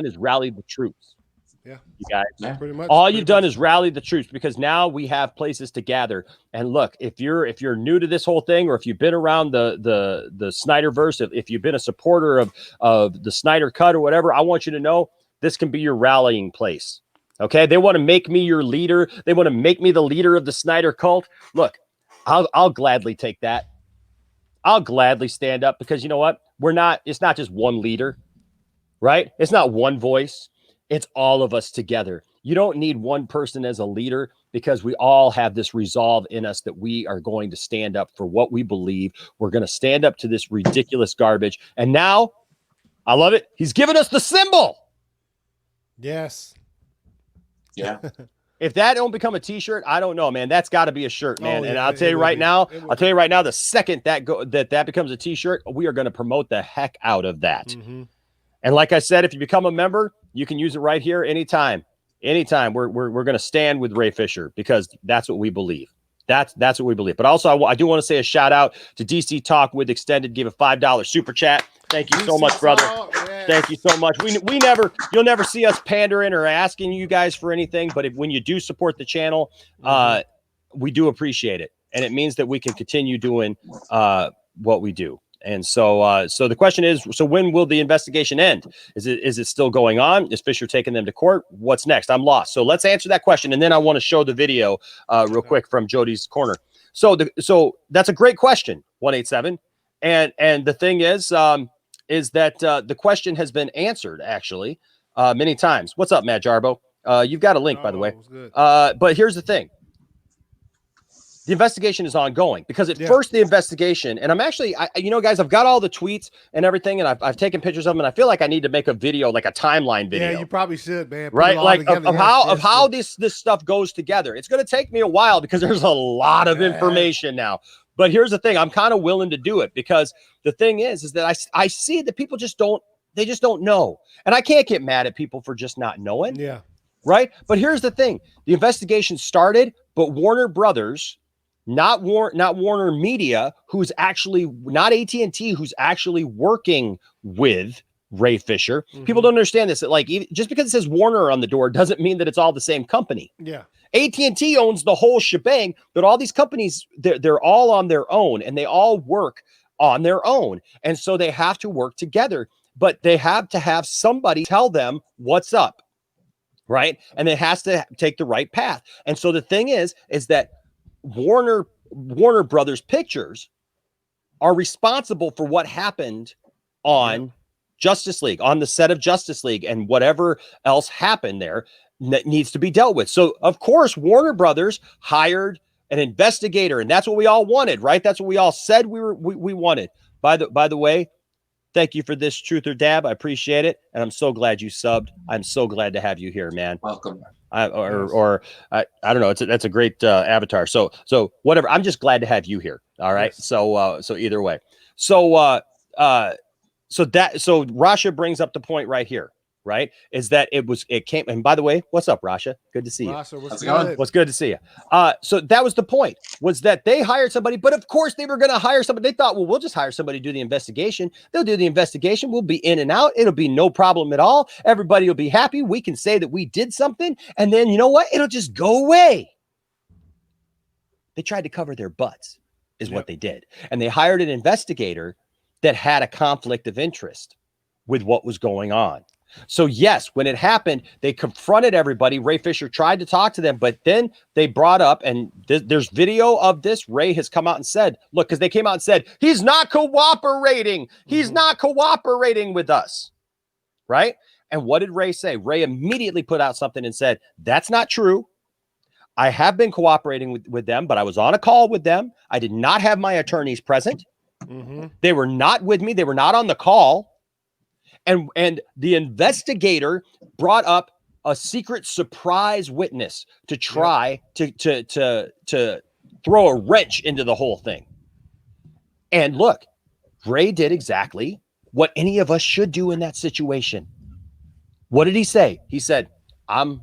is rally the troops. Yeah, you guys. Yeah. Pretty much. All you've done is rally the troops because now we have places to gather. And look, if you're new to this whole thing, or if you've been around the Snyderverse, if you've been a supporter of the Snyder Cut or whatever, I want you to know this can be your rallying place. Okay, they want to make me your leader. They want to make me the leader of the Snyder cult. Look, I'll gladly take that. I'll gladly stand up because you know what? It's not just one leader, right? It's not one voice. It's all of us together. You don't need one person as a leader because we all have this resolve in us that we are going to stand up for what we believe. We're going to stand up to this ridiculous garbage. And now, I love it. He's given us the symbol. Yes. Yeah. If that don't become a t-shirt, I don't know, man. That's got to be a shirt, man. Yeah, and I'll tell you right now, the second that becomes a t-shirt, we are going to promote the heck out of that. Mm-hmm. And like I said, if you become a member, you can use it right here anytime. Anytime. We're going to stand with Ray Fisher because that's what we believe. That's what we believe. But also, I do want to say a shout out to DC Talk with Extended. Give a $5 super chat. Thank you so much, brother. Yes. Thank you so much. You'll never see us pandering or asking you guys for anything. But when you do support the channel, we do appreciate it, and it means that we can continue doing what we do. And so the question is, so when will the investigation end? Is it still going on? Is Fisher taking them to court? What's next? I'm lost. So let's answer that question. And then I want to show the video real quick from Jody's corner. So that's a great question, 187. And the thing is that the question has been answered actually many times. What's up, Matt Jarbo? You've got a link, by the way. But here's the thing. The investigation is ongoing because at first the investigation, and I'm actually, guys, I've got all the tweets and everything, and I've taken pictures of them, and I feel like I need to make a video, like a timeline video. Yeah, you probably should, man. Put right? it all Like together. of how this stuff goes together. It's going to take me a while because there's a lot of information now. But here's the thing: I'm kind of willing to do it because the thing is that I see that people just don't know, and I can't get mad at people for just not knowing. Yeah. Right. But here's the thing: the investigation started, but Warner Brothers. Not Warner Media, who's actually not AT&T, who's actually working with Ray Fisher. People don't understand this. That like just because it says Warner on the door doesn't mean that it's all the same company. Yeah. AT&T owns the whole shebang, but all these companies they're all on their own and they all work on their own, and so they have to work together. But they have to have somebody tell them what's up, right? And it has to take the right path. And so the thing is that Warner Brothers Pictures are responsible for what happened on Justice League, on the set of Justice League, and whatever else happened there that needs to be dealt with. So, of course, Warner Brothers hired an investigator, and that's what we all wanted, right? That's what we all said we wanted. By the way, thank you for this Truth or Dab. I appreciate it, and I'm so glad you subbed. I'm so glad to have you here, man. Welcome. I don't know. That's a great avatar. So whatever. I'm just glad to have you here. All right. Yes. So either way. So Rasha brings up the point right here. Right. Is that it came. And by the way, what's up, Rasha? Good to see you. Rasha, how's it going? What's good to see you. So that was the point, was that they hired somebody, but of course they were going to hire somebody. They thought, well, we'll just hire somebody to do the investigation. They'll do the investigation. We'll be in and out. It'll be no problem at all. Everybody will be happy. We can say that we did something. And then you know what? It'll just go away. They tried to cover their butts is what they did. And they hired an investigator that had a conflict of interest with what was going on. So yes, when it happened, they confronted everybody. Ray Fisher tried to talk to them, but then they brought up, and there's video of this. Ray has come out and said, look, because they came out and said, he's not cooperating. He's not cooperating with us. Right. And what did Ray say? Ray immediately put out something and said, that's not true. I have been cooperating with them, but I was on a call with them. I did not have my attorneys present. They were not with me. They were not on the call. And the investigator brought up a secret surprise witness to try to throw a wrench into the whole thing. And look, Ray did exactly what any of us should do in that situation. What did he say? He said, I'm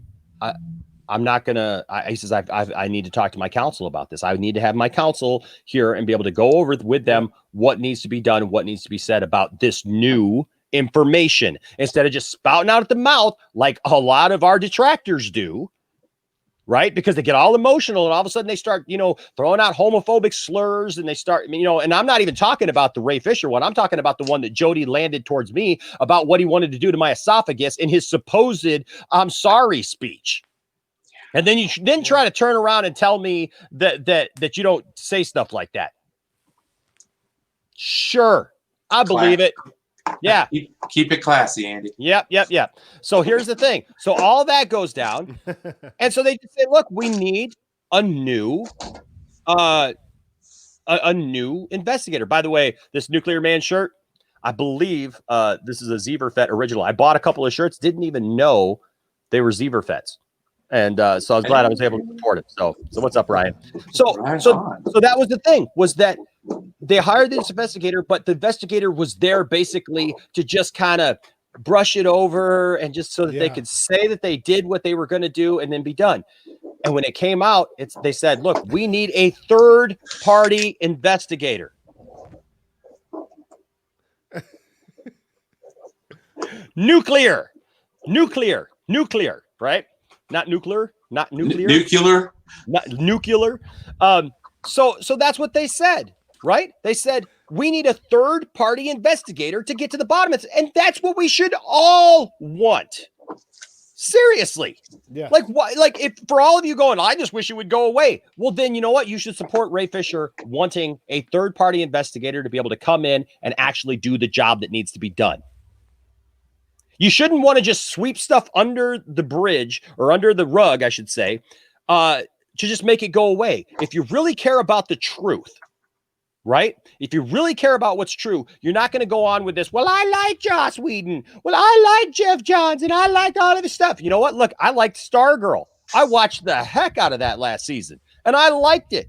not gonna. He says, I need to talk to my counsel about this. I need to have my counsel here and be able to go over with them what needs to be done, what needs to be said about this new information, instead of just spouting out at the mouth like a lot of our detractors do, right? Because they get all emotional and all of a sudden they start, throwing out homophobic slurs, and they start, and I'm not even talking about the Ray Fisher one. I'm talking about the one that Jody landed towards me about what he wanted to do to my esophagus in his supposed I'm sorry speech. And then you try to turn around and tell me that you don't say stuff like that. Sure, I believe it. Yeah. Keep it classy, Andy. Yep. So here's the thing. So all that goes down. And so they just say, look, we need a new investigator. By the way, this Nuclear Man shirt, I believe this is a Zeverfet original. I bought a couple of shirts, didn't even know they were Zeverfets. And so I was glad I was able to support it. So what's up, Ryan? So that was the thing, was that they hired this investigator, but the investigator was there basically to just kind of brush it over and just so that they could say that they did what they were going to do and then be done. And when it came out, they said, look, we need a third party investigator. Nuclear, right? Not nuclear. Not nuclear. So that's what they said, right? They said, we need a third party investigator to get to the bottom of it. And that's what we should all want. Seriously. Yeah. Like, why? Like, if for all of you going, I just wish it would go away. Well, then you know what? You should support Ray Fisher wanting a third party investigator to be able to come in and actually do the job that needs to be done. You shouldn't want to just sweep stuff under the bridge, or under the rug, I should say, to just make it go away. If you really care about the truth, right? If you really care about what's true, you're not going to go on with this. Well, I like Joss Whedon. Well, I like Jeff Johns, and I like all of this stuff. You know what? Look, I liked Stargirl. I watched the heck out of that last season, and I liked it.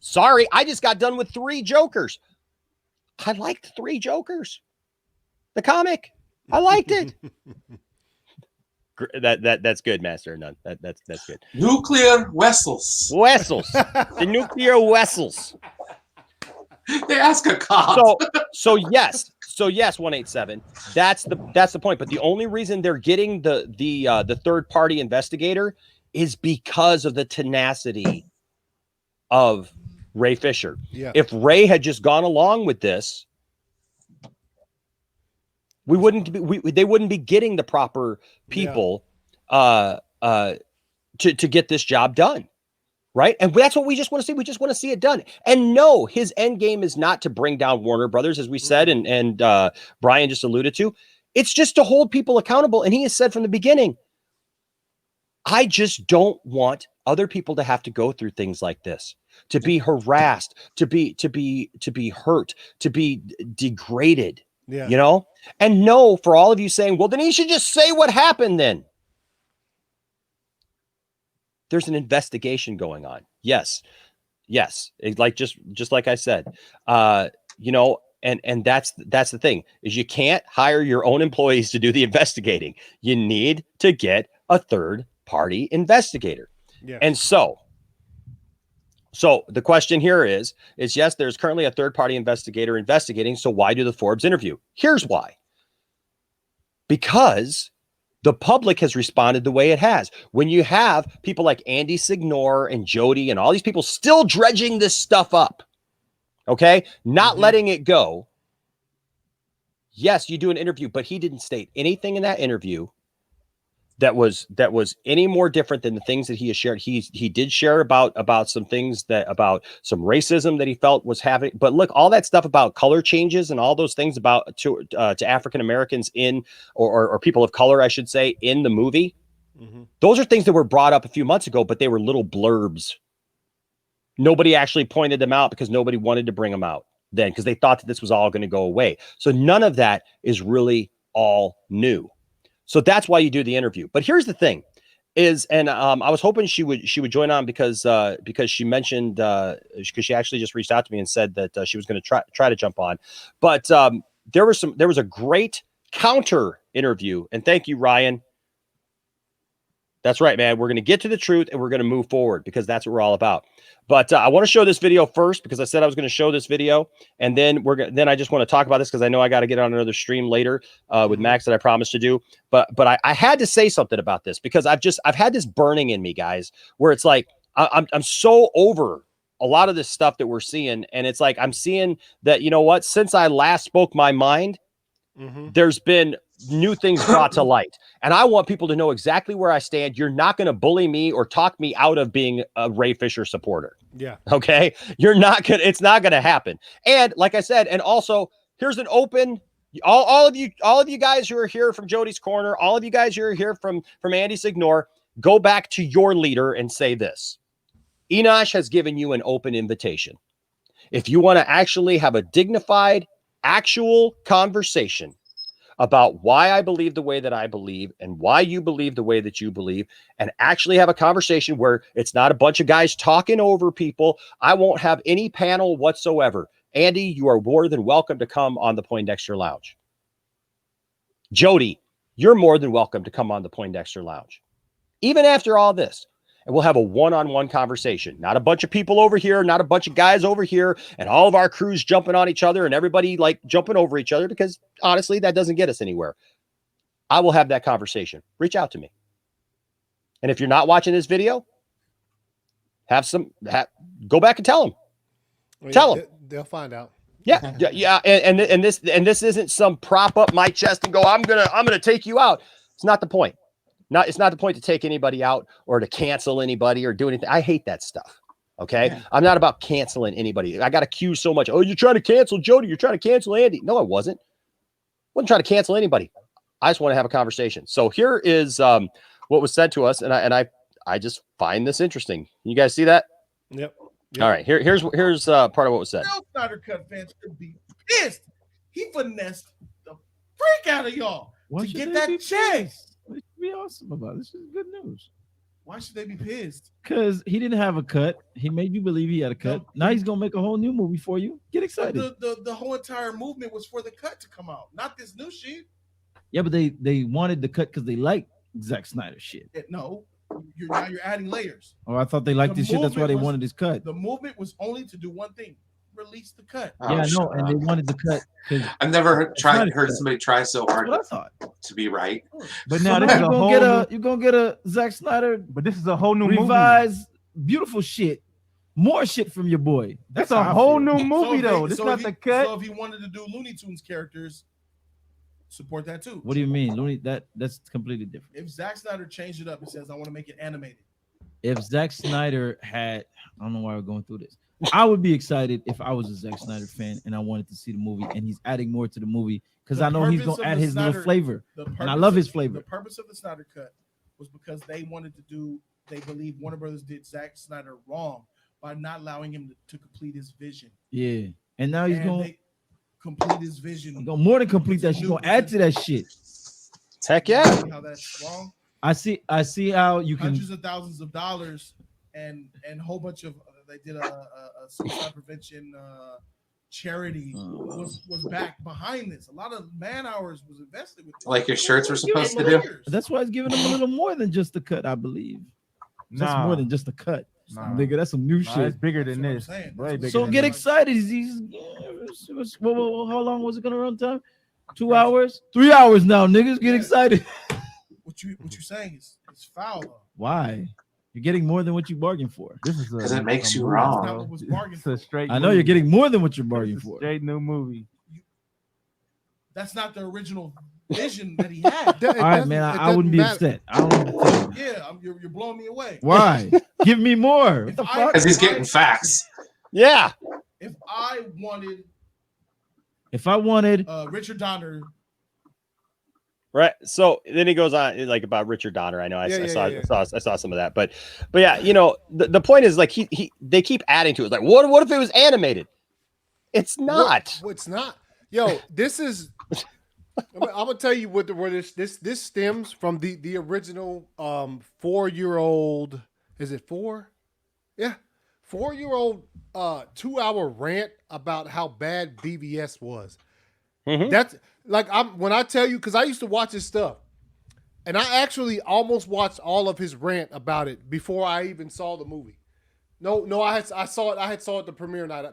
Sorry, I just got done with 3 Jokers. I liked 3 Jokers. The comic. I liked it. That's good, Master. None. That's good. Nuclear vessels. The nuclear vessels. They ask a cop. So yes, 187. That's the point. But the only reason they're getting the third party investigator is because of the tenacity of Ray Fisher. Yeah. If Ray had just gone along with this, they wouldn't be getting the proper people to get this job done. Right. And that's what we just want to see. We just want to see it done. And no, his end game is not to bring down Warner Brothers, as we said, and Brian just alluded to. It's just to hold people accountable. And he has said from the beginning, I just don't want other people to have to go through things like this, to be harassed, to be hurt, to be degraded, you know? And no, for all of you saying, well, then he should just say what happened then. There's an investigation going on. Yes. It's like, just like I said, you know, and that's the thing is you can't hire your own employees to do the investigating. You need to get a third party investigator. Yeah. And so the question here is yes, there's currently a third party investigator investigating. So why do the Forbes interview? Here's why. Because the public has responded the way it has. When you have people like Andy Signore and Jody and all these people still dredging this stuff up, okay, not letting it go. Yes, you do an interview, but he didn't state anything in that interview that was any more different than the things that he has shared. He did share about some things about some racism that he felt was happening. But look, all that stuff about color changes and all those things about to African Americans in or people of color, I should say, in the movie. Those are things that were brought up a few months ago, but they were little blurbs. Nobody actually pointed them out because nobody wanted to bring them out then because they thought that this was all going to go away. So none of that is really all new. So that's why you do the interview. But here's the thing is, and I was hoping she would join on because she mentioned, because she actually just reached out to me and said that she was going to try to jump on. But there was a great counter interview. And thank you, Ryan. That's right, man. We're going to get to the truth and we're going to move forward because that's what we're all about. But I want to show this video first because I said I was going to show this video, and then then I just want to talk about this because I know I got to get on another stream later with Max that I promised to do. But I had to say something about this because I've had this burning in me, guys, where it's like I'm so over a lot of this stuff that we're seeing, and it's like I'm seeing that, you know what, since I last spoke my mind, there's been new things brought to light, and I want people to know exactly where I stand. You're not going to bully me or talk me out of being a Ray Fisher supporter. Yeah. Okay. You're not going to, it's not going to happen. And like I said, and also here's an open, all of you guys who are here from Jody's Corner, all of you guys who are here from Andy Signore, go back to your leader and say this. Enosh has given you an open invitation. If you want to actually have a dignified, actual conversation about why I believe the way that I believe and why you believe the way that you believe, and actually have a conversation where it's not a bunch of guys talking over people. I won't have any panel whatsoever. Andy, you are more than welcome to come on the Poindexter Lounge. Jody, you're more than welcome to come on the Poindexter Lounge. Even after all this, and we'll have a one-on-one conversation. Not a bunch of people over here, not a bunch of guys over here, and all of our crews jumping on each other and everybody like jumping over each other, because honestly, that doesn't get us anywhere. I will have that conversation. Reach out to me. And if you're not watching this video, go back and tell them. Tell them. They'll find out. Yeah. And this isn't some prop up my chest and go, I'm gonna take you out. It's not the point. It's not the point to take anybody out or to cancel anybody or do anything. I hate that stuff. Okay. Yeah. I'm not about canceling anybody. I got accused so much. Oh, you're trying to cancel Jody. You're trying to cancel Andy. No, I wasn't. Wasn't trying to cancel anybody. I just want to have a conversation. So here is what was said to us. And just find this interesting. You guys see that? Yep. All right, here's part of what was said. Now Snyder Cut fans could be pissed. He finessed the freak out of y'all to get that check. It should be awesome about it. This is good news. Why should they be pissed? Because he didn't have a cut. He made you believe he had a cut. Now he's gonna make a whole new movie for you. Get excited. The whole entire movement was for the cut to come out, not this new shit. Yeah, but they wanted the cut because they liked Zack Snyder shit. No, now you're adding layers. Oh, I thought they liked this shit. That's why they wanted his cut. The movement was only to do one thing: release the cut. Yeah, I know, and they wanted the cut. I've never heard somebody try so hard to be right. But now you're gonna get a Zack Snyder. But this is a whole new revised, beautiful shit. More shit from your boy. That's a whole new movie, though. This not the cut. So if he wanted to do Looney Tunes characters, support that too. What do you mean, Looney? That's completely different. If Zack Snyder changed it up and says, "I want to make it animated," if Zack Snyder had, I don't know why we're going through this. I would be excited if I was a Zack Snyder fan and I wanted to see the movie, and he's adding more to the movie because I know he's gonna add his little flavor, and I love his flavor. The purpose of the Snyder Cut was because they wanted to do. They believe Warner Brothers did Zack Snyder wrong by not allowing him to complete his vision. Yeah, and now he's going complete his vision. He's gonna more than complete that. She's gonna add to that shit. Heck yeah. How that's wrong. I see how you can hundreds of thousands of dollars and a whole bunch of they did a suicide prevention charity was back behind this. A lot of man hours was invested with this. Like your shirts were supposed to do. That's why it's giving them a little more than just the cut, I believe. That's more than just a cut. Nigga, that's some new shit. It's bigger than this. So get excited. How long was it gonna run time? 2 hours? 3 hours now, niggas. Get excited. What you saying is foul. Why? You're getting more than what you bargained for. This is because it makes you wrong. Not what was bargained for. It's a straight I know you're getting more than what you're bargaining for. Straight new movie. That's not the original vision that he had. All right, man. I wouldn't be upset. I don't. Yeah, you're blowing me away. Why? Give me more. What the fuck? Because he's getting facts. Yeah. If I wanted Richard Donner. Right. So then he goes on like about Richard Donner. I know I saw some of that, but yeah, you know, the point is like they keep adding to it. Like, what if it was animated? It's not. It's not. Yo, this is. I'm gonna tell you where this stems from the original 4-year-old. Is it 4? Yeah, 4-year-old 2-hour rant about how bad BVS was. Mm-hmm. That's like when I tell you, because I used to watch his stuff, and I actually almost watched all of his rant about it before I even saw the movie. No, I saw it the premiere night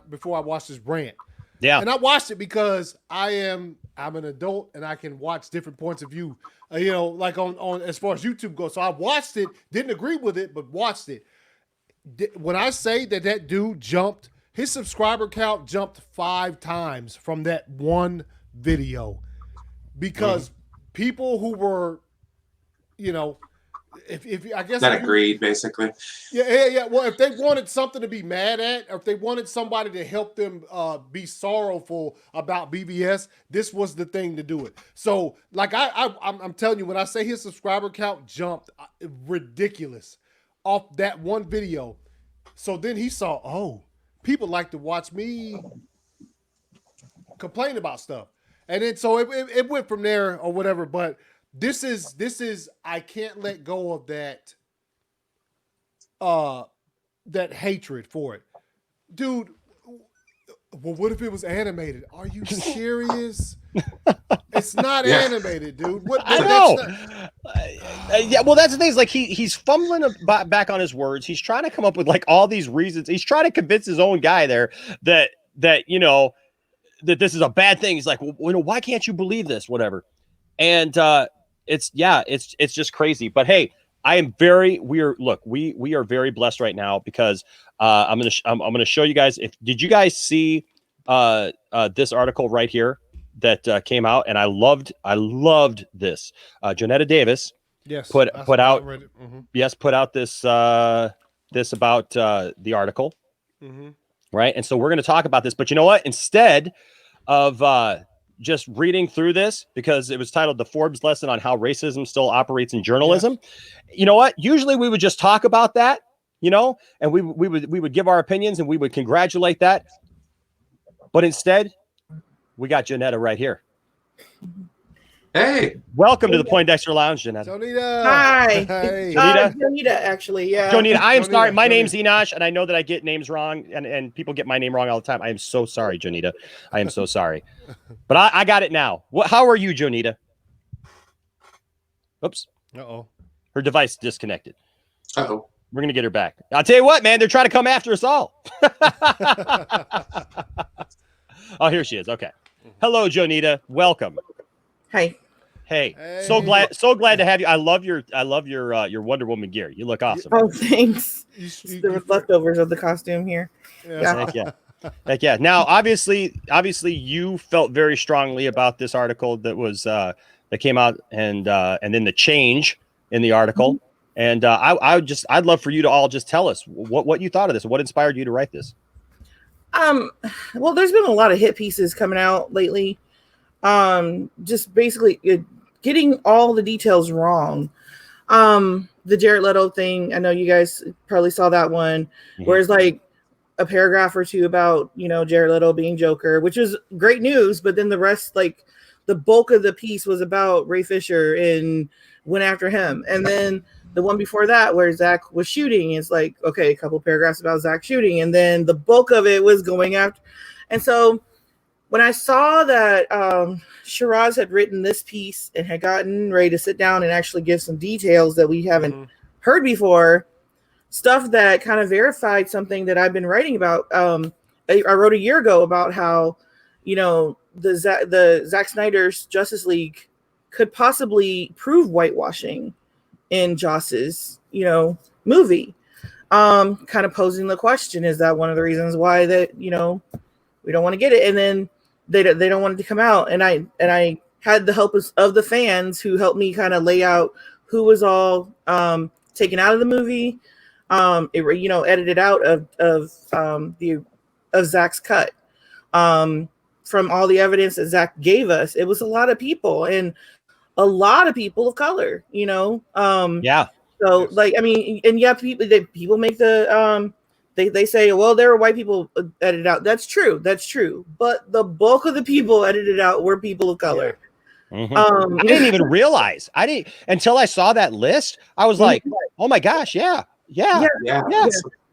before I watched his rant. Yeah, and I watched it because I'm an adult and I can watch different points of view. You know, like on as far as YouTube goes. So I watched it, didn't agree with it, but watched it. When I say that dude jumped, his subscriber count jumped 5 times from that one video, because people who were, you know, if I guess that agreed basically. Yeah. Well, if they wanted something to be mad at, or if they wanted somebody to help them be sorrowful about BVS, this was the thing to do it. So, like I'm telling you, when I say his subscriber count jumped ridiculous off that one video, so then he saw, people like to watch me complain about stuff, and then so it went from there or whatever. But this is I can't let go of that hatred for it, dude. Well, what if it was animated? Are you serious? It's not animated, dude. I know. Yeah, well, that's the thing. Is like he's fumbling back on his words. He's trying to come up with like all these reasons. He's trying to convince his own guy there that you know that this is a bad thing. He's like, well, you know, why can't you believe this? Whatever. And it's just crazy. But hey, we are very blessed right now because I'm gonna show you guys. Did you guys see this article right here that came out? And I loved this. Jonetta Davis put out this about the article, right? And so we're going to talk about this. But you know what? Instead of just reading through this because it was titled "The Forbes Lesson on How Racism Still Operates in Journalism." Yeah. You know what? Usually we would just talk about that, and we would give our opinions and we would congratulate that. But instead, we got Janetta right here. Hey, welcome to the Poindexter Lounge, Janetta. Jonita. Hi. Hey. Jonita, actually, yeah. Jonita, I am sorry. My name's Enosh, and I know that I get names wrong, and people get my name wrong all the time. I am so sorry, Jonita. I am so sorry. But I got it now. How are you, Jonita? Oops. Uh-oh. Her device disconnected. Uh-oh. We're going to get her back. I'll tell you what, man. They're trying to come after us all. Oh, here she is. Okay. Hello, Jonita. Welcome. Hi. Hey, so glad to have you. I love your Wonder Woman gear. You look awesome. Oh, thanks. There were leftovers of the costume here. Yeah. Heck yeah. Now, obviously, you felt very strongly about this article that was that came out, and then the change in the article. And I'd love for you to all just tell us what you thought of this. What inspired you to write this? Well, there's been a lot of hit pieces coming out lately. Just basically getting all the details wrong. The Jared Leto thing, I know you guys probably saw that one, where it's like a paragraph or two about, Jared Leto being Joker, which is great news, but then the rest, like the bulk of the piece was about Ray Fisher and went after him. And then the one before that where Zach was shooting is like, okay, a couple paragraphs about Zach shooting. And then the bulk of it was going after. And so when I saw that Shiraz had written this piece and had gotten ready to sit down and actually give some details that we haven't heard before, stuff that kind of verified something that I've been writing about. I wrote a year ago about how, the Zack Snyder's Justice League could possibly prove whitewashing in Joss's, movie. Kind of posing the question, is that one of the reasons why that, we don't want to get it? And then they don't want it to come out. And I had the help of the fans who helped me kind of lay out who was all taken out of the movie, edited out of Zach's cut. From all the evidence that Zach gave us, it was a lot of people and a lot of people of color, Yeah. So people make the they say, well, there were white people edited out. That's true. But the bulk of the people edited out were people of color. Mm-hmm. I didn't even realize. Until I saw that list. I was like, oh my gosh, yeah.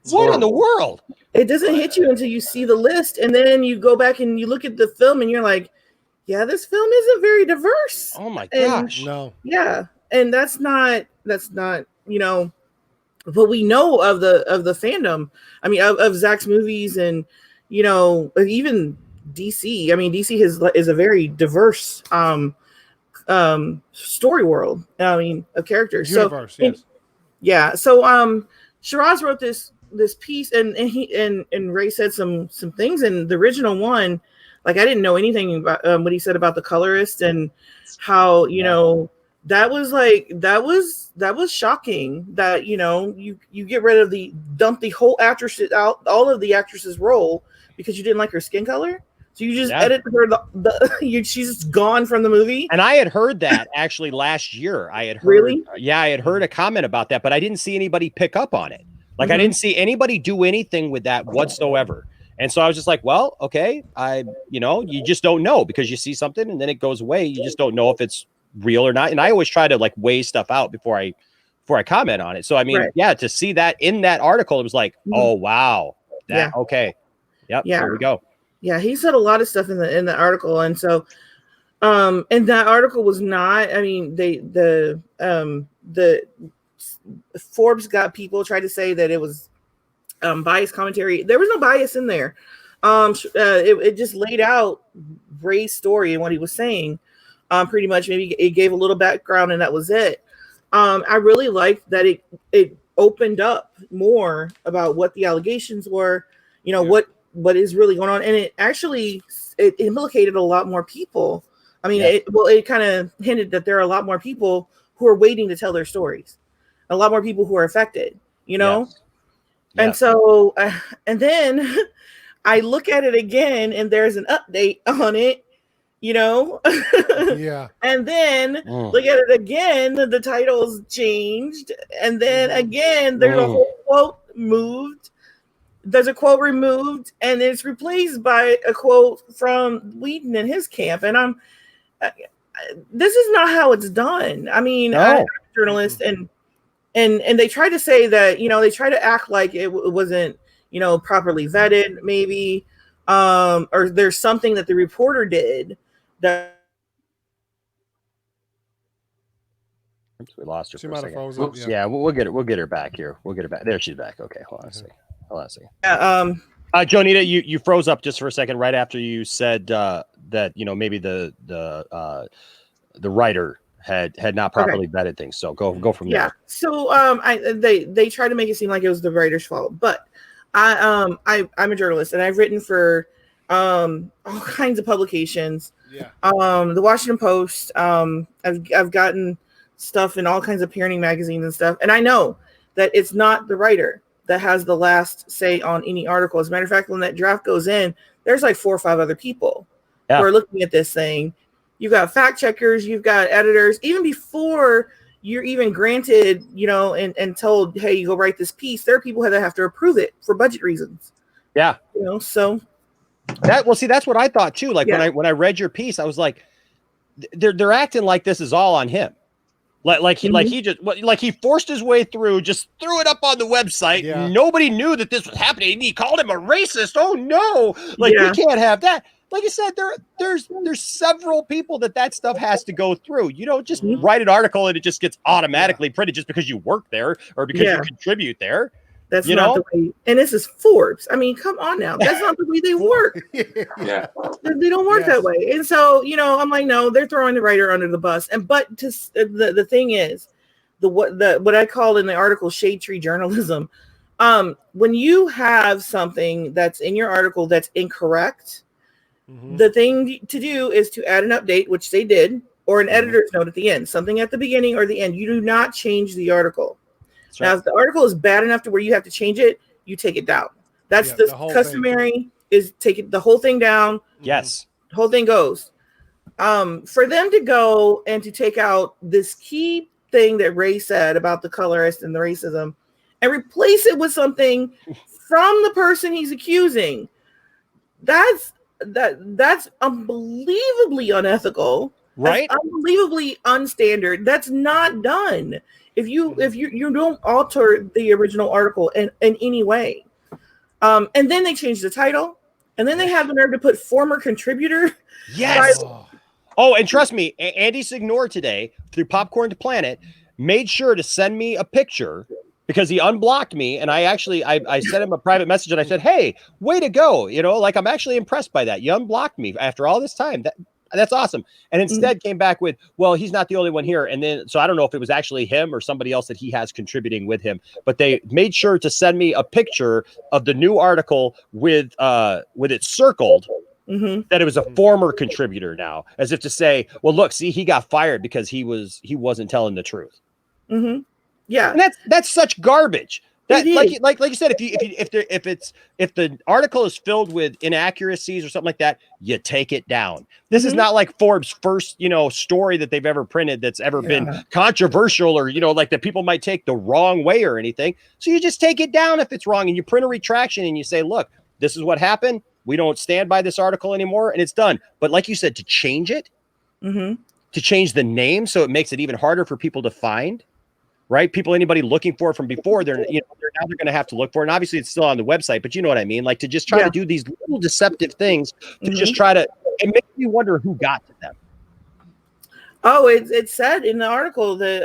What in the world? It doesn't hit you until you see the list, and then you go back and you look at the film, and you're like, yeah, this film isn't very diverse. Oh my gosh. No. Yeah, and that's not what we know of the fandom. I mean, of Zach's movies, and even DC. I mean, DC is a very diverse story world. I mean, of characters. Universe, yes. Yeah. So Shiraz wrote this piece, and Ray said some things in the original one. Like, I didn't know anything about what he said about the colorist and how that was shocking that you get rid of dump the whole actress out, all of the actress's role because you didn't like her skin color. So you just edit her she's gone from the movie. And I had heard that actually last year. I had heard, really? I had heard a comment about that, but I didn't see anybody pick up on it. Like I didn't see anybody do anything with that whatsoever. And so I was just like, well, okay, you just don't know because you see something and then it goes away. You just don't know if it's real or not. And I always try to like weigh stuff out before I comment on it. So I mean, to see that in that article, it was like, oh wow, okay, yep, there we go. Yeah, he said a lot of stuff in the article, and so, and that article was not. I mean, the Forbes got people tried to say that it was biased commentary. There was no bias in there. It just laid out Ray's story and what he was saying. Pretty much, maybe it gave a little background, and that was it. I really liked that it opened up more about what the allegations were. What is really going on, and it actually it implicated a lot more people. I mean, it kind of hinted that there are a lot more people who are waiting to tell their stories, a lot more people who are affected. And so, and then I look at it again, and there's an update on it, you know? Yeah. And then look at it again, the title's changed. And then again, there's a whole quote moved. There's a quote removed, and it's replaced by a quote from Whedon in his camp. And this is not how it's done. I mean, I'm a journalist, and they try to say that, you know, they try to act like it wasn't, you know, properly vetted, maybe, or there's something that the reporter did that. We lost her. She for a might have second. frozen up, Yeah, we'll get her. We'll get her back here. We'll get her back. There, she's back. Okay, hold on a second. Yeah, Jonita, you froze up just for a second right after you said that, you know, maybe the writer had not properly vetted things. So go from there. Yeah. So they try to make it seem like it was the writer's fault, but I'm a journalist, and I've written for all kinds of publications. Yeah. The Washington Post. I've gotten stuff in all kinds of parenting magazines and stuff, and I know that it's not the writer that has the last say on any article. As a matter of fact, when that draft goes in, there's like 4 or 5 other people who are looking at this thing. You've got fact checkers, you've got editors, even before you're even granted, you know, and told, hey, you go write this piece, there are people that have to approve it for budget reasons. Yeah. You know, so that's what I thought too. Like when I read your piece, I was like, they're acting like this is all on him. Like he forced his way through, just threw it up on the website. Yeah. Nobody knew that this was happening. And he called him a racist. Oh no! We can't have that. Like I said, there's several people that stuff has to go through. You don't just write an article and it just gets automatically printed just because you work there or because you contribute there. That's not the way. And this is Forbes. I mean, come on now. That's not the way they work. Yeah. They don't work that way. And so, you know, I'm like, no, they're throwing the writer under the bus. But the thing is, what I call in the article shade tree journalism. When you have something that's in your article that's incorrect, the thing to do is to add an update, which they did, or an editor's note at the end, something at the beginning or the end. You do not change the article. Right. Now, if the article is bad enough to where you have to change it, you take it down. That's the customary is take the whole thing down. Yes. The whole thing goes. For them to go and to take out this key thing that Ray said about the colorist and the racism and replace it with something from the person he's accusing, that's unbelievably unethical. Right? That's unbelievably unstandard. That's not done. If you don't alter the original article in any way. And then they change the title, and then they have the nerve to put former contributor. Yes. Oh, and trust me, Andy Signore today through Popcorn to Planet made sure to send me a picture because he unblocked me, and I sent him a private message and I said, "Hey, way to go! You know, like I'm actually impressed by that. You unblocked me after all this time. That's awesome." And instead came back with, well, he's not the only one here. And then, so I don't know if it was actually him or somebody else that he has contributing with him, but they made sure to send me a picture of the new article with it circled that it was a former contributor now, as if to say, well, look, see, he got fired because he wasn't telling the truth. Yeah. And that's such garbage. That like you said, if the article is filled with inaccuracies or something like that, you take it down. This is not like Forbes' first, you know, story that they've ever printed that's ever been controversial or, you know, like that people might take the wrong way or anything. So you just take it down if it's wrong and you print a retraction and you say, look, this is what happened. We don't stand by this article anymore, and it's done. But like you said, to change it, to change the name so it makes it even harder for people to find. Right? Anybody looking for it from before, they're going to have to look for it. And obviously it's still on the website, but you know what I mean? Like to just try to do these little deceptive things to just try to, it makes me wonder who got to them. Oh, it said in the article that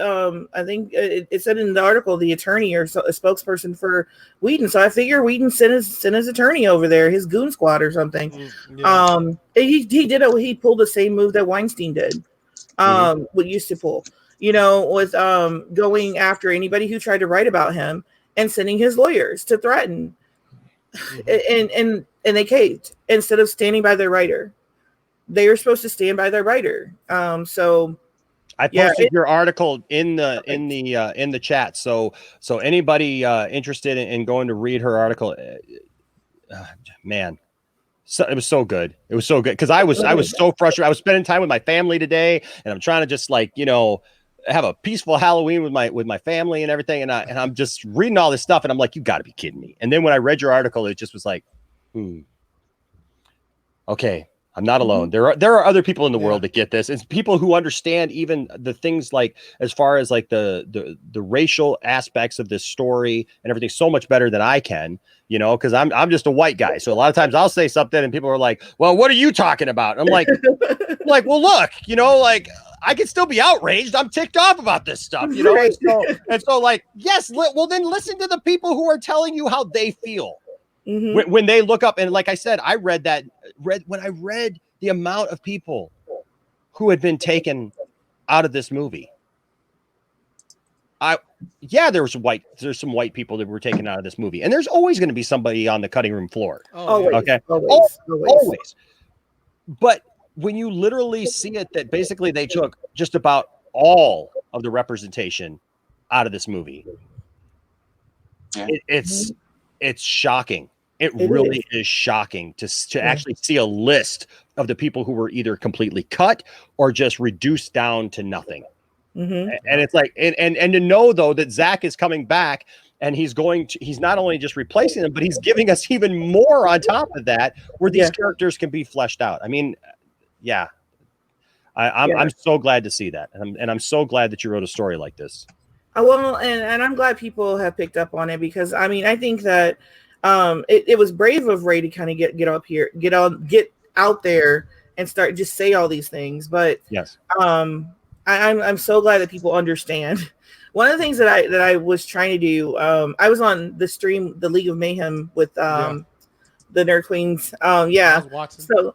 I think it said in the article the attorney or a spokesperson for Whedon. So I figure Whedon sent his attorney over there, his goon squad or something. He pulled the same move that Weinstein did. What used to pull. You know, with going after anybody who tried to write about him and sending his lawyers to threaten. And they caved instead of standing by their writer. They were supposed to stand by their writer. So I posted your article in the chat. So anybody interested in going to read her article, man, So it was so good. It was so good because I was so frustrated. I was spending time with my family today, and I'm trying to just like have a peaceful Halloween with my family and everything. And I'm just reading all this stuff, and I'm like, you got to be kidding me. And then when I read your article, it just was like, okay, I'm not alone. There are other people in the world that get this. It's people who understand even the things like as far as like the racial aspects of this story and everything so much better than I can. Because I'm just a white guy. So a lot of times I'll say something and people are like, well, what are you talking about? I'm like, well, look, like I can still be outraged. I'm ticked off about this stuff, And so like, yes, well, then listen to the people who are telling you how they feel. When they look up, and like I said, when I read the amount of people who had been taken out of this movie. There's some white people that were taken out of this movie, and there's always going to be somebody on the cutting room floor. Always. But when you literally see it, that basically they took just about all of the representation out of this movie. It's shocking. It really is shocking to actually see a list of the people who were either completely cut or just reduced down to nothing. And it's like, and to know though that ZACK is coming back and he's not only just replacing them, but he's giving us even more on top of that, where these characters can be fleshed out. I mean, I'm so glad to see that, and I'm so glad that you wrote a story like this. Well, and I'm glad people have picked up on it, because I mean, I think that it was brave of Ray to kind of get up here, get out there and start just say all these things. But yes, I'm so glad that people understand. One of the things that I was trying to do, I was on the stream, the League of Mayhem with the Nerd Queens. I was watching. So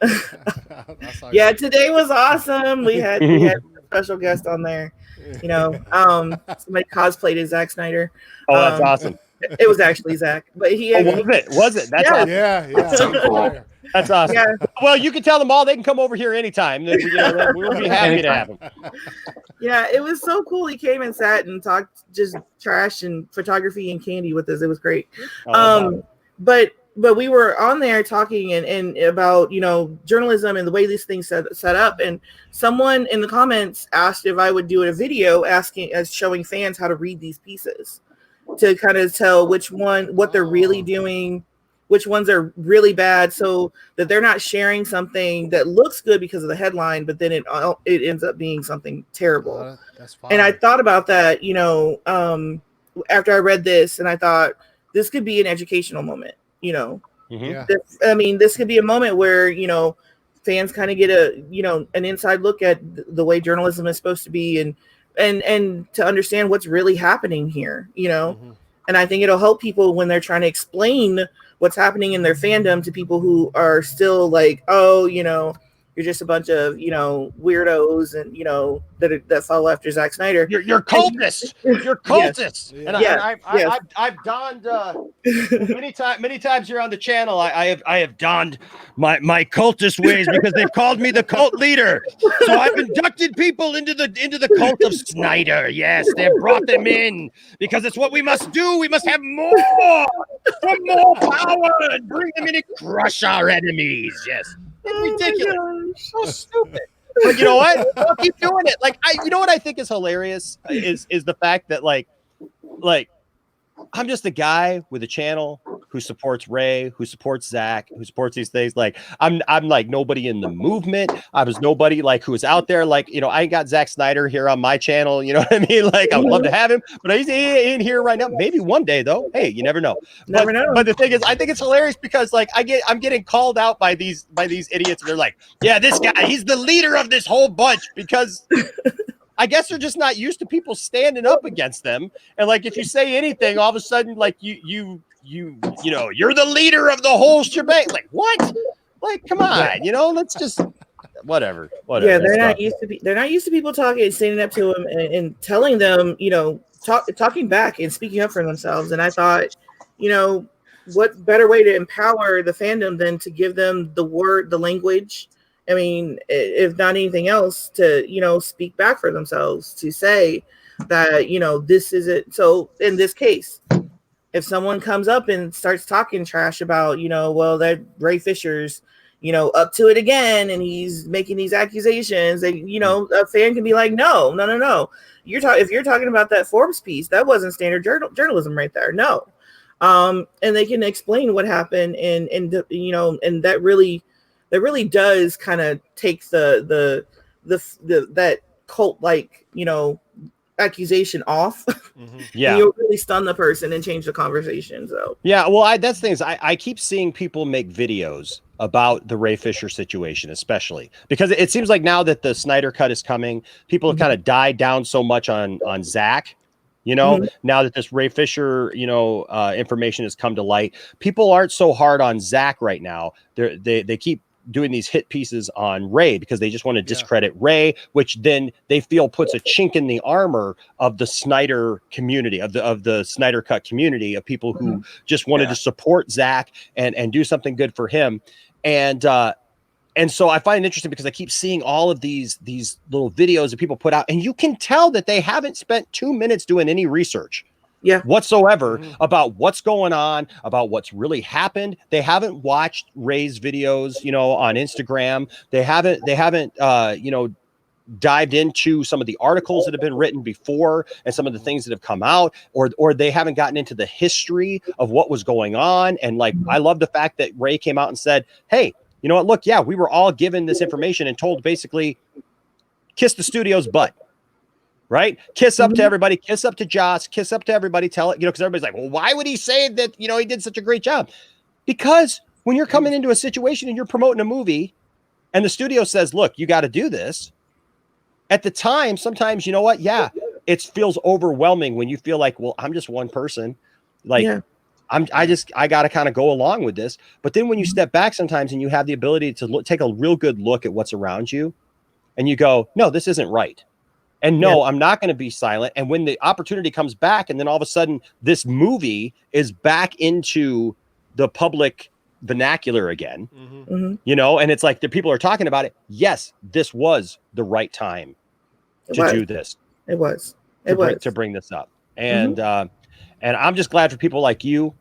today was awesome. We had a special guest on there. Somebody cosplayed as Zack Snyder. Oh, that's awesome. It was actually Zach, but he was it? That's awesome. Yeah. So cool. That's awesome. Yeah. Well, you can tell them all they can come over here anytime. We'll be happy to have them. Yeah, it was so cool. He came and sat and talked just trash and photography and candy with us. It was great. But we were on there talking and about journalism and the way these things set up. And someone in the comments asked if I would do a video showing fans how to read these pieces, to kind of tell what they're really doing, which ones are really bad, so that they're not sharing something that looks good because of the headline, but then it ends up being something terrible. That's fine. And I thought about that, after I read this, and I thought this could be an educational moment, I mean, this could be a moment where, fans kind of get an inside look at the way journalism is supposed to be, and to understand what's really happening here, and I think it'll help people when they're trying to explain what's happening in their fandom to people who are still like, oh, you're just a bunch of, weirdos and, that follow after Zack Snyder. You're cultists. You're cultists. Yes. And I've donned many times here on the channel. I have donned my cultist ways because they've called me the cult leader. So I've inducted people into the cult of Snyder. Yes, they've brought them in because it's what we must do. We must have more power and bring them in and crush our enemies. Yes. It's ridiculous. So stupid. But you know what? I'll keep doing it. Like, you know what I think is hilarious is the fact that like I'm just a guy with a channel who supports Ray, who supports Zach, who supports these things. Like I'm like nobody in the movement. I was nobody like who was out there. Like, I ain't got Zack Snyder here on my channel. You know what I mean? Like I would love to have him, but he's in here right now. Maybe one day though. Hey, you never know. But the thing is, I think it's hilarious because like I'm getting called out by these idiots. And they're like, yeah, this guy, he's the leader of this whole bunch because I guess they're just not used to people standing up against them. And like, if you say anything, all of a sudden, like you're the leader of the whole shebang. Like what? Like, come on, let's just whatever. Yeah, they're not used to people talking, standing up to them and telling them, talking back and speaking up for themselves. And I thought, what better way to empower the fandom than to give them the language. I mean, if not anything else, to, speak back for themselves, to say that, this isn't. So in this case, if someone comes up and starts talking trash about, well, that Ray Fisher's, up to it again, and he's making these accusations, that, a fan can be like, no. If you're talking about that Forbes piece, that wasn't standard journalism right there. No. And they can explain what happened, and that really does kind of take the that cult accusation off. Yeah. You'll really stun the person and change the conversation. So yeah, well, that's the thing is I keep seeing people make videos about the Ray Fisher situation, especially because it seems like now that the Snyder cut is coming, people have kind of died down so much on ZACK. Now that this Ray Fisher, information has come to light, people aren't so hard on ZACK right now. They keep doing these hit pieces on Ray because they just want to discredit Ray, which then they feel puts a chink in the armor of the Snyder community, of the Snyder cut community, of people who just wanted to support ZACK and do something good for him. And so I find it interesting because I keep seeing all of these little videos that people put out, and you can tell that they haven't spent 2 minutes doing any research whatsoever about what's going on, about what's really happened. They haven't watched Ray's videos, on Instagram. They haven't dived into some of the articles that have been written before and some of the things that have come out, or they haven't gotten into the history of what was going on. And I love the fact that Ray came out and said, hey, you know what? Look, we were all given this information and told basically kiss the studio's butt. Right? Kiss up to everybody, kiss up to Joss, kiss up to everybody, tell it, because everybody's like, well, why would he say that, he did such a great job? Because when you're coming into a situation and you're promoting a movie and the studio says, look, you got to do this. At the time, sometimes, you know what? Yeah, it feels overwhelming when you feel like, well, I'm just one person. I got to kind of go along with this. But then when you step back sometimes and you have the ability to take a real good look at what's around you and you go, no, this isn't right. And no, I'm not going to be silent. And when the opportunity comes back, and then all of a sudden this movie is back into the public vernacular again, and it's like the people are talking about it. Yes, this was the right time to do this. It was. To bring this up. And I'm just glad for people like you.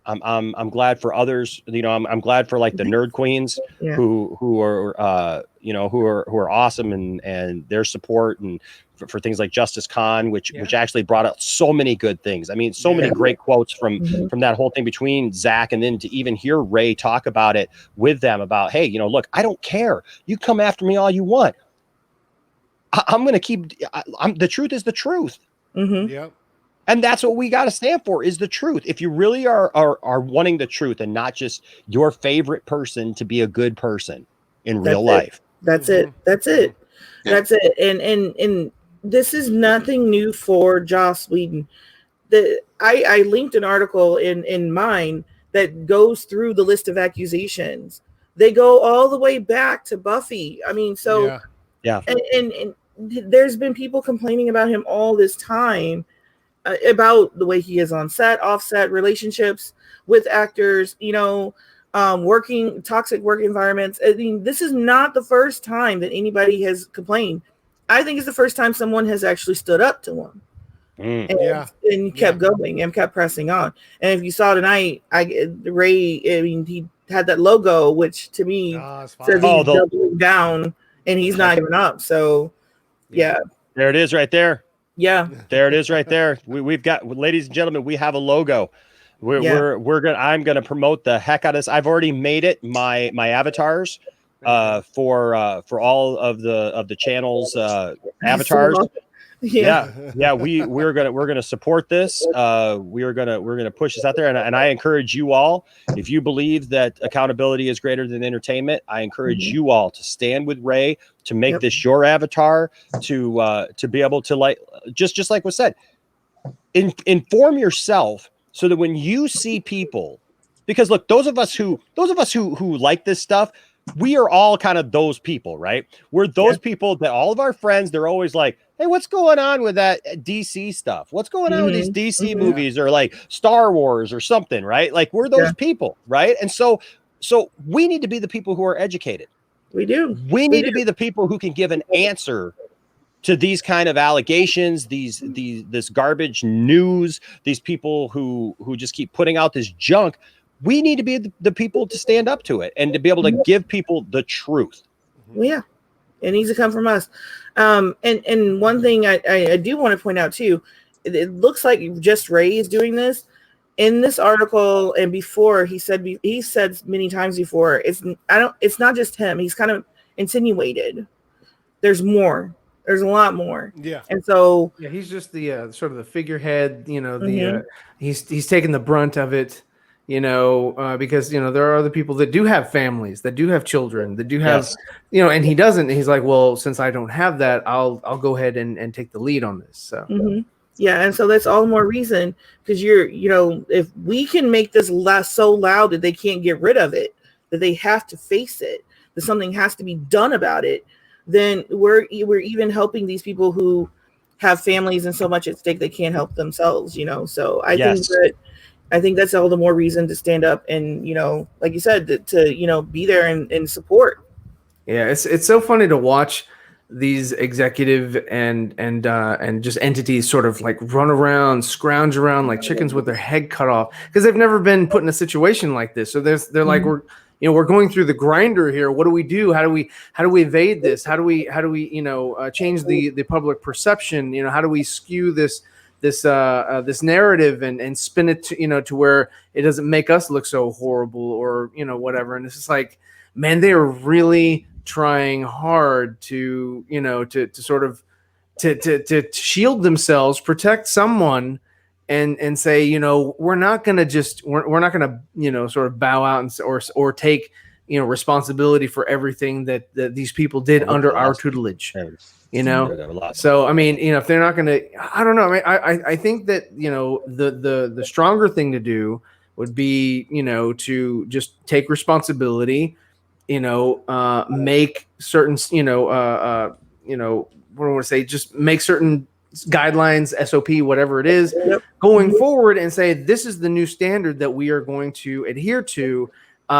I'm glad for others. I'm glad for the nerd queens who are awesome and their support, and for things like Justice Khan, which actually brought out so many good things. I mean, so many great quotes from that whole thing between ZACK, and then to even hear Ray talk about it with them about, hey, look, I don't care. You come after me all you want. I'm going to keep. The truth is the truth. And that's what we got to stand for, is the truth. If you really are wanting the truth and not just your favorite person to be a good person in real life. That's it. And this is nothing new for Joss Whedon. I linked an article in mine that goes through the list of accusations. They go all the way back to Buffy. I mean, so and there's been people complaining about him all this time, about the way he is on set, offset, relationships with actors, working toxic work environments. I mean, this is not the first time that anybody has complained. I think it's the first time someone has actually stood up to him and kept going and kept pressing on. And if you saw tonight, Ray, he had that logo, which to me says he's doubling down and he's not giving up. So there it is right there. Yeah, there it is right there. We've got, ladies and gentlemen, we have a logo. I'm gonna promote the heck out of this. I've already made it my avatars for all of the channels avatars. We're gonna support this. We're gonna push this out there, and I encourage you all, if you believe that accountability is greater than entertainment, I encourage you all to stand with Ray, to make this your avatar, to be able to, just like was said, inform yourself, so that when you see people, because look, those of us who like this stuff, we are all kind of those people, right? We're those people that all of our friends, they're always like, hey, what's going on with that DC stuff? What's going on with these DC movies, or like Star Wars or something, right? Like, we're those people, right? And so we need to be the people who are educated. We do. We need to be the people who can give an answer to these kind of allegations, this garbage news, these people who just keep putting out this junk. We need to be the people to stand up to it and to be able to give people the truth. Well, yeah, it needs to come from us. And one thing I do want to point out too, it looks like Just Ray is doing this in this article, and before he said many times before, it's not just him. He's kind of insinuated there's more. There's a lot more. Yeah. And so yeah, he's just the sort of the figurehead, he's taking the brunt of it, because there are other people that do have families, that do have children, that do have, and he doesn't. He's like, well, since I don't have that, I'll go ahead and take the lead on this. So yeah, and so that's all the more reason, because if we can make this last so loud that they can't get rid of it, that they have to face it, that something has to be done about it, then we're even helping these people who have families and so much at stake they can't help themselves. So I think that's all the more reason to stand up and like you said, to be there and support. Yeah, it's so funny to watch these executive and just entities sort of like run around, scrounge around like chickens with their head cut off, because they've never been put in a situation like this. So they're like, we're going through the grinder here. What do we do? How do we evade this? How do we change the public perception? How do we skew this narrative and spin it to where it doesn't make us look so horrible or whatever. And it's just like, man, they are really trying hard to sort of to shield themselves, protect someone, and say, we're not gonna sort of bow out or take responsibility for everything that these people did under our tutelage. So I mean, if they're not gonna, I don't know. I think that the stronger thing to do would be to just take responsibility. Make certain, what do I want to say? Just make certain guidelines, SOP, whatever it is, going forward, and say this is the new standard that we are going to adhere to.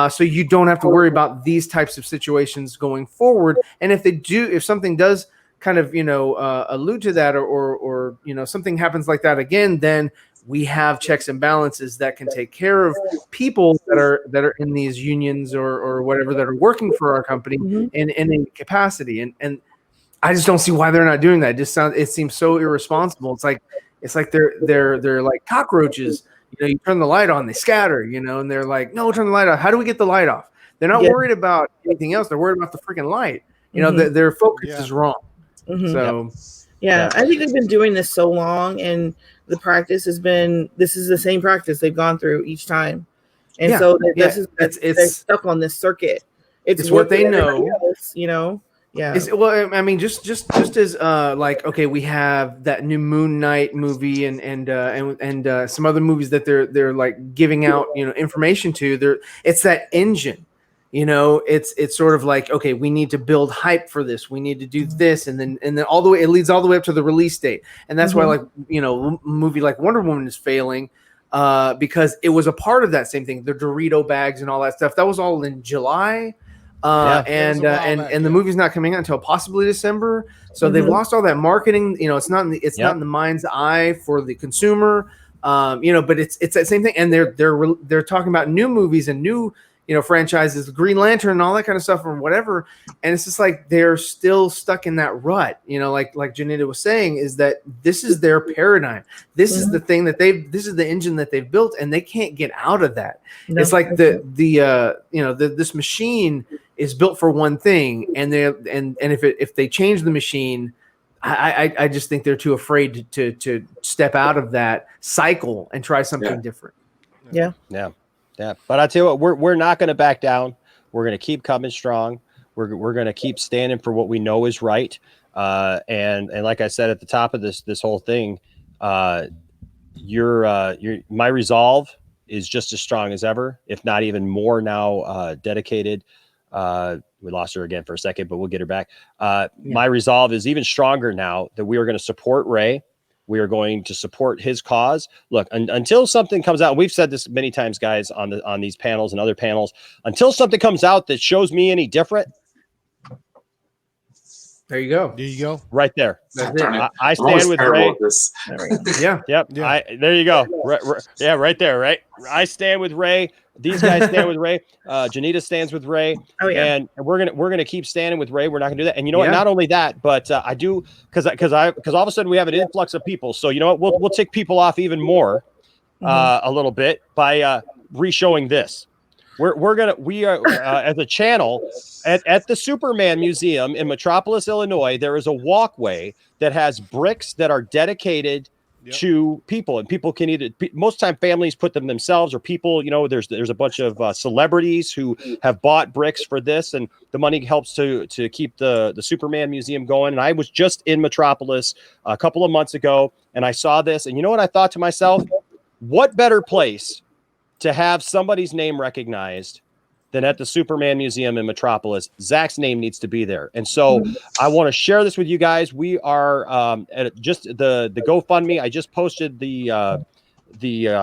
So you don't have to worry about these types of situations going forward. And if something does kind of allude to that, or something happens like that again, then we have checks and balances that can take care of people that are in these unions or whatever, that are working for our company in any capacity. And I just don't see why they're not doing that. It seems so irresponsible. It's like they're like cockroaches. You turn the light on, they scatter, and they're like, no, turn the light off. How do we get the light off? They're not worried about anything else. They're worried about the freaking light. Their focus is wrong. So I think they've been doing this so long, and the practice has been, this is the same practice they've gone through each time. And so they're stuck on this circuit. It's what they know. Else, Well, I mean, just as like, okay, we have that new Moon Knight movie and some other movies that they're like giving out information to. It's that engine. It's sort of like, okay, we need to build hype for this. We need to do this, and then all the way, it leads all the way up to the release date. And that's why, like, a movie like Wonder Woman is failing, because it was a part of that same thing. The Dorito bags and all that stuff. That was all in July. And the movie's not coming out until possibly December. So they've lost all that marketing. It's not in the mind's eye for the consumer. But it's that same thing. And they're talking about new movies and new franchises, Green Lantern and all that kind of stuff or whatever. And it's just like they're still stuck in that rut. Like Janita was saying, is that this is their paradigm. This is the thing that this is the engine that they've built, and they can't get out of that. No. It's like this machine is built for one thing, and if they change the machine, I just think they're too afraid to step out of that cycle and try something different. Yeah. But I tell you what, we're not going to back down. We're going to keep coming strong. We're going to keep standing for what we know is right. And like I said at the top of this whole thing, my resolve is just as strong as ever, if not even more now, dedicated. We lost her again for a second, but we'll get her back. My resolve is even stronger now that we are going to support Ray. We are going to support his cause. Look, until something comes out, we've said this many times, guys, on these panels and other panels, until something comes out that shows me any different, There you go. There you go. Right there. That's it. I stand with Ray. Yeah. Yep. Yeah. There you go. Yeah, right there. Right. I stand with Ray. These guys stand with Ray. Janita stands with Ray. Oh, yeah. And we're gonna keep standing with Ray. We're not gonna do that. And you know what? Yeah. Not only that, but I do because all of a sudden we have an influx of people. So you know what? We'll tick people off even more a little bit by re-showing this. We are as a channel at the Superman Museum in Metropolis, Illinois. There is a walkway that has bricks that are dedicated to people, and people can either most time families put them themselves, or people, you know, there's a bunch of celebrities who have bought bricks for this, and the money helps to keep the Superman Museum going. And I was just in Metropolis a couple of months ago, and I saw this, and you know what I thought to myself? What better place to have somebody's name recognized than at the Superman Museum in Metropolis? Zack's name needs to be there. And so I want to share this with you guys. We are at just the GoFundMe. I just posted the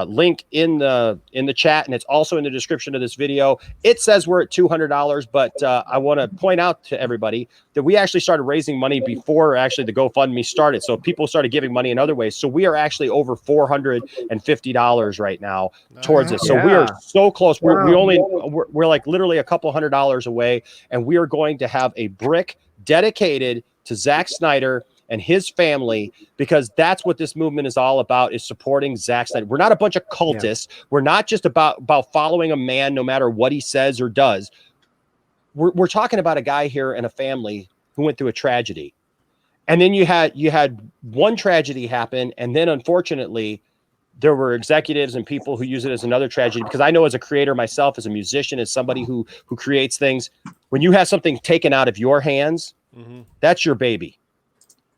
link in the chat, and it's also in the description of this video. It says we're at $200, but I want to point out to everybody that we actually started raising money before actually the GoFundMe started. So people started giving money in other ways. So we are actually over $450 right now towards this. So we are so close. We're like literally a couple $100 away, and we are going to have a brick dedicated to Zack Snyder and his family, because that's what this movement is all about, is supporting Zack Snyder. We're not a bunch of cultists. We're not just about following a man no matter what he says or does. We're talking about a guy here and a family who went through a tragedy. And then you had one tragedy happen, and then unfortunately there were executives and people who use it as another tragedy. Because I know, as a creator myself, as a musician, as somebody who creates things, when you have something taken out of your hands, that's your baby.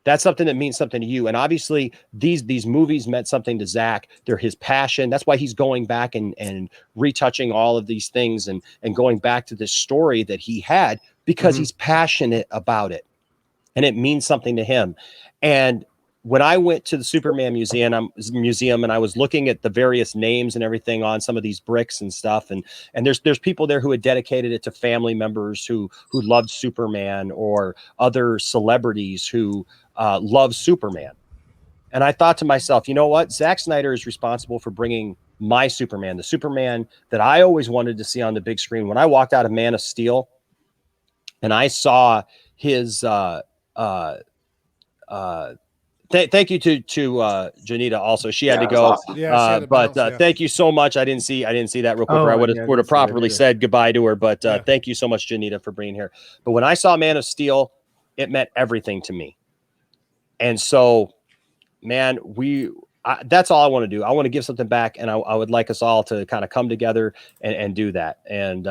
That's something that means something to you. And obviously these movies meant something to Zack. They're his passion. That's why he's going back and retouching all of these things and going back to this story that he had, because he's passionate about it and it means something to him. And when I went to the Superman Museum and I was looking at the various names and everything on some of these bricks and stuff, and there's people there who had dedicated it to family members who loved Superman, or other celebrities who love Superman. And I thought to myself, you know what? Zack Snyder is responsible for bringing my Superman, the Superman that I always wanted to see on the big screen. When I walked out of Man of Steel and I saw his thank you to Janita also. She had to go. Awesome. Thank you so much. I didn't see that real quick. I would have properly said goodbye to her, but thank you so much, Janita, for being here. But when I saw Man of Steel, it meant everything to me. And so, man, that's all I want to do. I want to give something back, and I would like us all to kind of come together and do that. And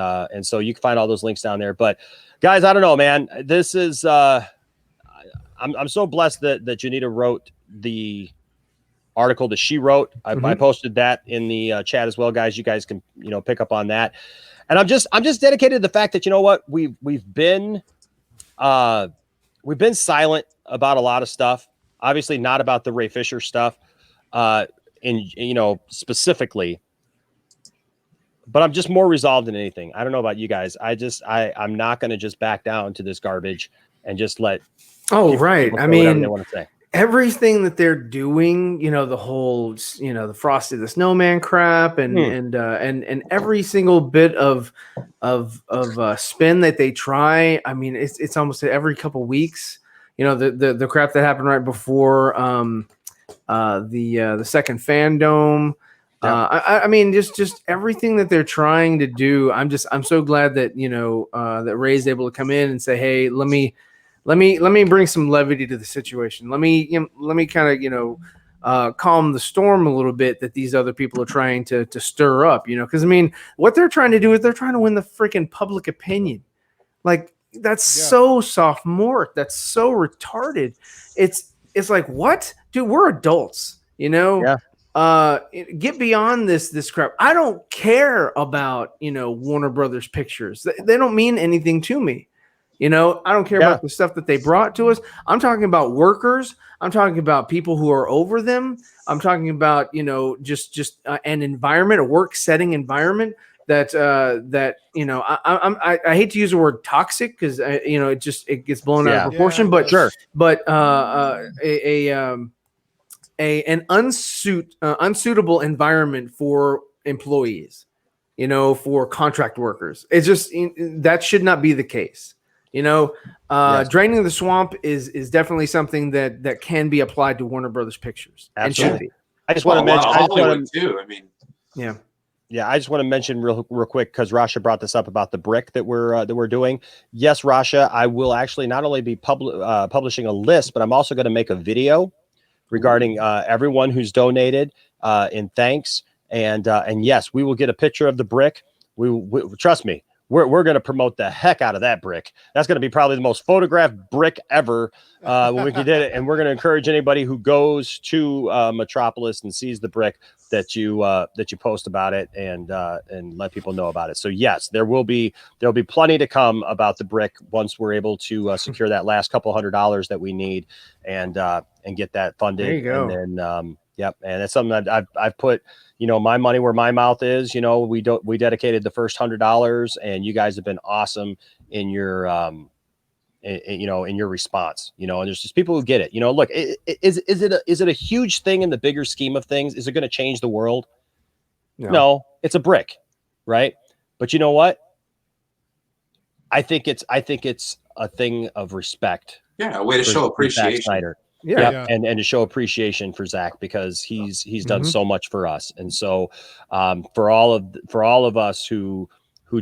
so you can find all those links down there. But guys, I don't know, man. This is I'm so blessed that Janita wrote the article that she wrote. I posted that in the chat as well, guys. You guys can pick up on that. And I'm just dedicated to the fact that, you know what, we've been silent about a lot of stuff. Obviously not about the Ray Fisher stuff, specifically. But I'm just more resolved than anything. I don't know about you guys. I'm not going to just back down to this garbage and just let. Oh, right. I mean, they want to say. Everything that they're doing, the whole, the Frosty the Snowman crap and every single bit of spin that they try. I mean, it's almost every couple weeks. The crap that happened right before the second Fandom. I mean, just everything that they're trying to do. I'm so glad that that Ray's able to come in and say, hey, let me bring some levity to the situation. Let me kind of calm the storm a little bit that these other people are trying to stir up. Because I mean, what they're trying to do is they're trying to win the freaking public opinion. Like, that's so sophomoric. That's so retarded. It's like, what, dude? We're adults. Get beyond this crap. I don't care about Warner Brothers Pictures. They don't mean anything to me. I don't care about the stuff that they brought to us. I'm talking about workers. I'm talking about people who are over them. I'm talking about, just an environment, a work setting environment that I hate to use the word toxic because it gets blown out of proportion, Yeah, but sure. but an unsuitable environment for employees, for contract workers. It's just that should not be the case. Draining the swamp is definitely something that can be applied to Warner Brothers Pictures. Absolutely. And should be. I just want to mention Hollywood too. I mean, yeah, I just want to mention real quick because Rasha brought this up about the brick that we're doing. Yes, Rasha, I will actually not only be publishing a list, but I'm also going to make a video regarding everyone who's donated in thanks. And yes, we will get a picture of the brick. We trust me. We're going to promote the heck out of that brick. That's going to be probably the most photographed brick ever when we did it. And we're going to encourage anybody who goes to Metropolis and sees the brick that you post about it and let people know about it. So yes, there'll be plenty to come about the brick once we're able to secure that last couple $100 that we need and get that funded. There you go. And then yep, and it's something that I've put my money where my mouth is. We dedicated the first $100, and you guys have been awesome in your in your response. And there's just people who get it. Look, is it a huge thing in the bigger scheme of things? Is it going to change the world? No, it's a brick, right? But you know what? I think it's a thing of respect. Yeah, a way to show appreciation. Snyder. Yeah. And to show appreciation for Zach because he's done so much for us. And so for all of us who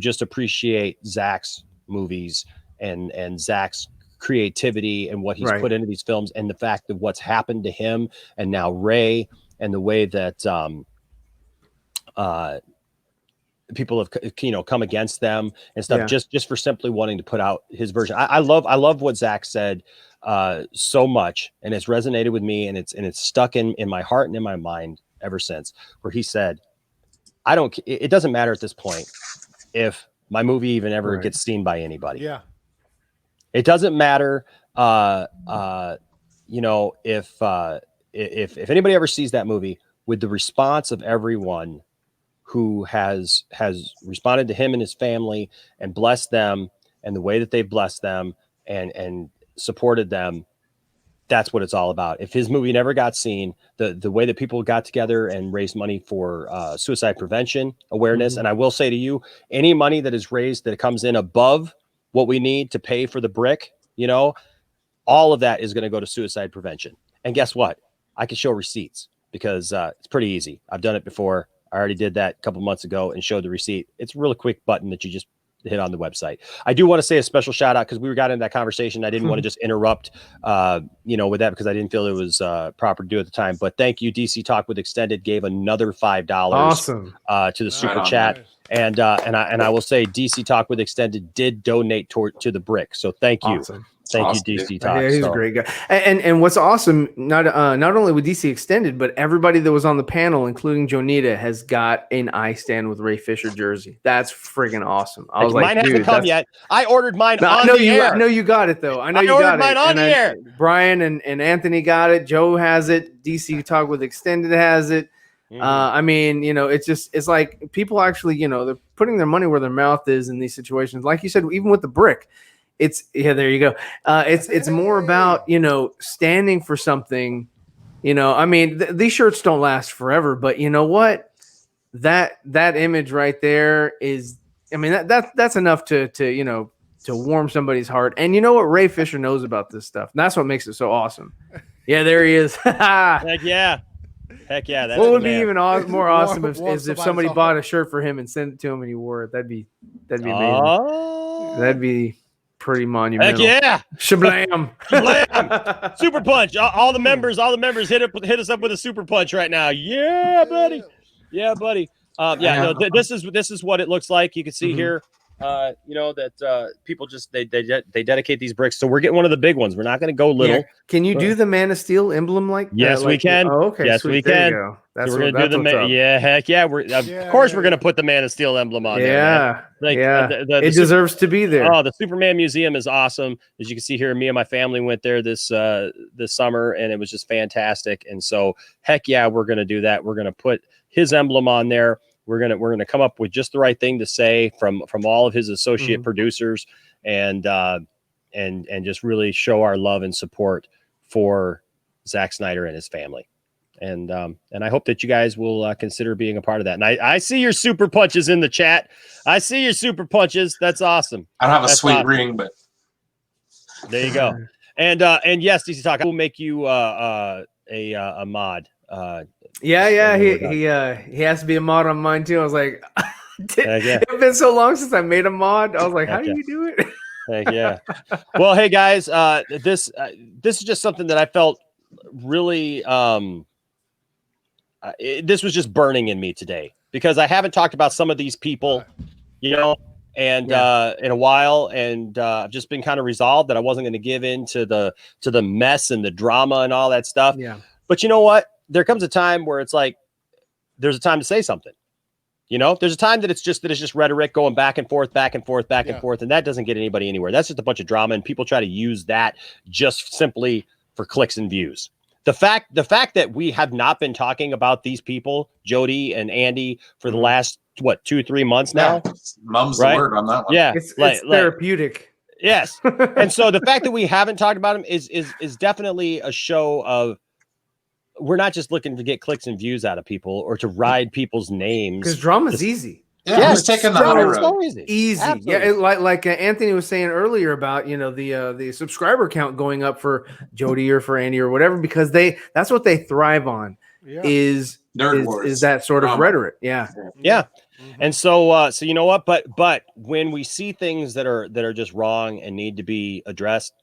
just appreciate Zach's movies and Zach's creativity and what he's put into these films and the fact of what's happened to him and now Ray and the way that people have come against them and stuff just for simply wanting to put out his version. I love what Zach said so much, and it's resonated with me, and it's stuck in my heart and in my mind ever since, where he said, it doesn't matter at this point if my movie even ever gets seen by anybody. Yeah. It doesn't matter if anybody ever sees that movie, with the response of everyone who has responded to him and his family and blessed them and the way that they've blessed them and supported them. That's what it's all about. If his movie never got seen, the way that people got together and raised money for suicide prevention awareness. And I will say to you, any money that is raised that comes in above what we need to pay for the brick, all of that is going to go to suicide prevention. And guess what? I can show receipts because it's pretty easy. I've done it before. I already did that a couple months ago and showed the receipt. It's a really quick button that you just hit on the website. I do want to say a special shout out because we got into that conversation. I didn't want to just interrupt, with that because I didn't feel it was proper to do at the time. But thank you, DC Talk with Extended gave another $5 awesome to the super chat. And I will say DC Talk with Extended did donate to the brick. So thank you. Awesome. Thank you, DC Talk. Yeah, he's a great guy. And what's awesome, not only with DC Extended, but everybody that was on the panel, including Jonita, has got an I Stand with Ray Fisher jersey. That's friggin' awesome. I was mine like, hasn't come yet. I ordered mine on the air. I know you got it though. I know you ordered got mine it. on the air. Brian and Anthony got it. Joe has it. DC Talk with Extended has it. I mean, it's like people actually, they're putting their money where their mouth is in these situations. Like you said, even with the brick. There you go. It's more about, standing for something, I mean, these shirts don't last forever, but you know what? That image right there is, I mean, that's enough to warm somebody's heart. And you know what? Ray Fisher knows about this stuff. And that's what makes it so awesome. Yeah, there he is. Heck yeah. That's what would be even more awesome is if somebody bought a shirt for him and sent it to him and he wore it. That'd be amazing. Oh. That'd be pretty monumental. Heck yeah. Shablam. Shablam. Super punch. All the members hit us up with a super punch right now. Yeah, buddy. This is what it looks like. You can see here that people just they dedicate these bricks. So we're getting one of the big ones. We're not going to go little. Yeah. Can you do the Man of Steel emblem like? Yes, we can. Oh, okay. Yes, sweet. we There can. you go. That's so we're gonna do the yeah, heck yeah. We're going to put the Man of Steel emblem on there. It deserves to be there. Oh, the Superman Museum is awesome. As you can see here, me and my family went there this summer, and it was just fantastic. And so, heck yeah, we're going to do that. We're going to put his emblem on there. We're gonna come up with just the right thing to say from all of his associate producers, and just really show our love and support for Zack Snyder and his family. And I hope that you guys will consider being a part of that. And I see your super punches in the chat. I see your super punches. That's awesome. I don't have a That's sweet awesome. ring, but there you go. And yes, DC Talk, I will make you a mod. He has to be a mod on mine too. I was like, yeah. it's been so long since I made a mod. I was like, how do you do it? Heck yeah. Well, hey guys, this is just something that I felt really this was just burning in me today, because I haven't talked about some of these people, you know, and in a while, and I've just been kind of resolved that I wasn't going to give in to the mess and the drama and all that stuff. Yeah. But you know what? There comes a time where it's like there's a time to say something. You know, there's a time that it's just rhetoric going back and forth, and that doesn't get anybody anywhere. That's just a bunch of drama, and people try to use that just simply for clicks and views. The fact that we have not been talking about these people, Jody and Andy, for the last 2-3 months now. Mum's right? the word on that one. Yeah, It's therapeutic. Yes, and so the fact that we haven't talked about them is definitely a show of, we're not just looking to get clicks and views out of people or to ride people's names. Because drama's easy. Yeah, he's taking the high road. So easy. Easy. Yeah, like Anthony was saying earlier about, you know, the subscriber count going up for Jody or for Andy or whatever, because that's what they thrive on. Yeah. Is that sort of rhetoric. Yeah. And so you know what, but when we see things that are just wrong and need to be addressed,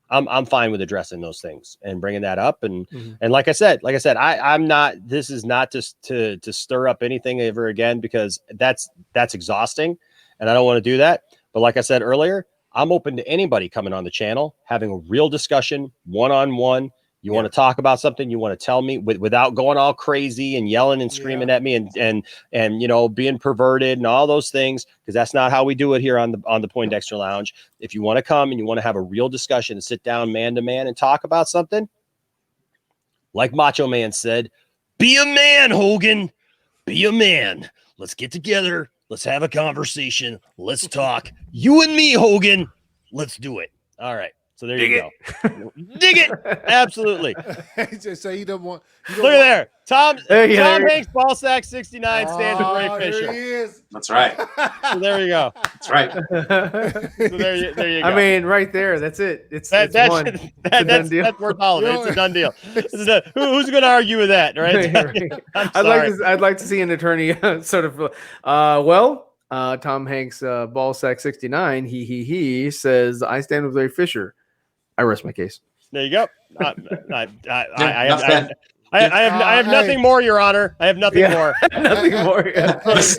I'm fine with addressing those things and bringing that up. And like I said, I'm not, this is not just to stir up anything ever again, because that's exhausting and I don't want to do that. But like I said earlier, I'm open to anybody coming on the channel, having a real discussion, one-on-one. You want to talk about something, you want to tell me without going all crazy and yelling and screaming at me and you know, being perverted and all those things, because that's not how we do it here on the Poindexter Lounge. If you want to come and you want to have a real discussion and sit down man to man and talk about something, like Macho Man said, be a man, Hogan. Be a man. Let's get together. Let's have a conversation. Let's talk. You and me, Hogan. Let's do it. All right. So there you go. Dig it. Absolutely. So you don't want. Look at there. Tom Hanks, Ballsack 69 stands for Ray Fisher. There he is. That's right. So there you go. That's right. So there you go. I mean, right there. That's it. It's one. That's worth all of it. It's a done deal. Who's going to argue with that, right? I'd like to see an attorney sort of. Tom Hanks, Ballsack 69. He says, "I stand with Ray Fisher." I rest my case. There you go. I have nothing more, Your Honor. I have nothing more. Nothing more. Yeah. As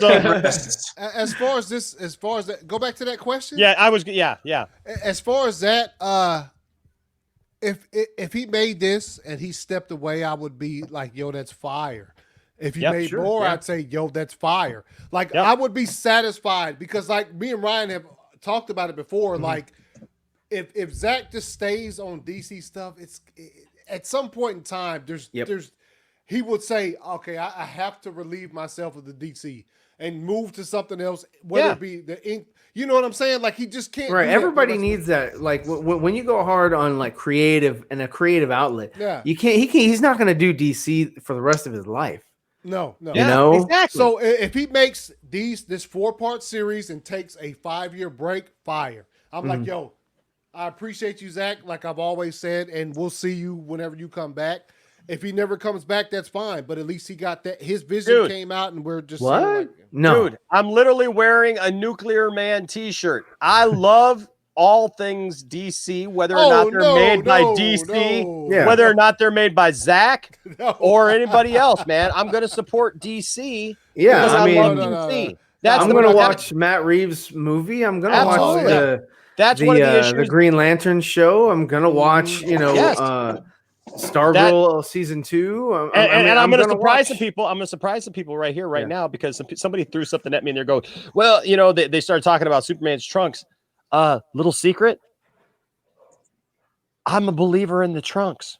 far as that, go back to that question. Yeah, I was. Yeah. As far as that, if he made this and he stepped away, I would be like, "Yo, that's fire." If he made more, I'd say, "Yo, that's fire." Like I would be satisfied, because like me and Ryan have talked about it before. Like if Zack just stays on DC stuff, at some point in time, he would say, "Okay, I have to relieve myself of the DC and move to something else, whether it be the ink." You know what I'm saying? Like he just can't. Right. Everybody needs that. Like when you go hard on like creative and a creative outlet, you can't. He's not going to do DC for the rest of his life. No. You know? Exactly. So if he makes this 4-part series and takes a 5-year break, fire. I'm like, yo, I appreciate you, Zack, like I've always said, and we'll see you whenever you come back. If he never comes back, that's fine. But at least he got that. His vision came out, and we're just what? No, dude, I'm literally wearing a Nuclear Man T-shirt. I love all things DC, whether or not they're made by DC, whether or not they're made by Zack or anybody else, man. I'm going to support DC. Yeah, because I love DC. I'm going to watch Matt Reeves' movie. I'm going to watch the Green Lantern show. I'm going to watch, Stargirl season 2. I'm going to surprise some people. I'm going to surprise some people right here, right now, because somebody threw something at me and they're going, well, they started talking about Superman's trunks. Little secret. I'm a believer in the trunks.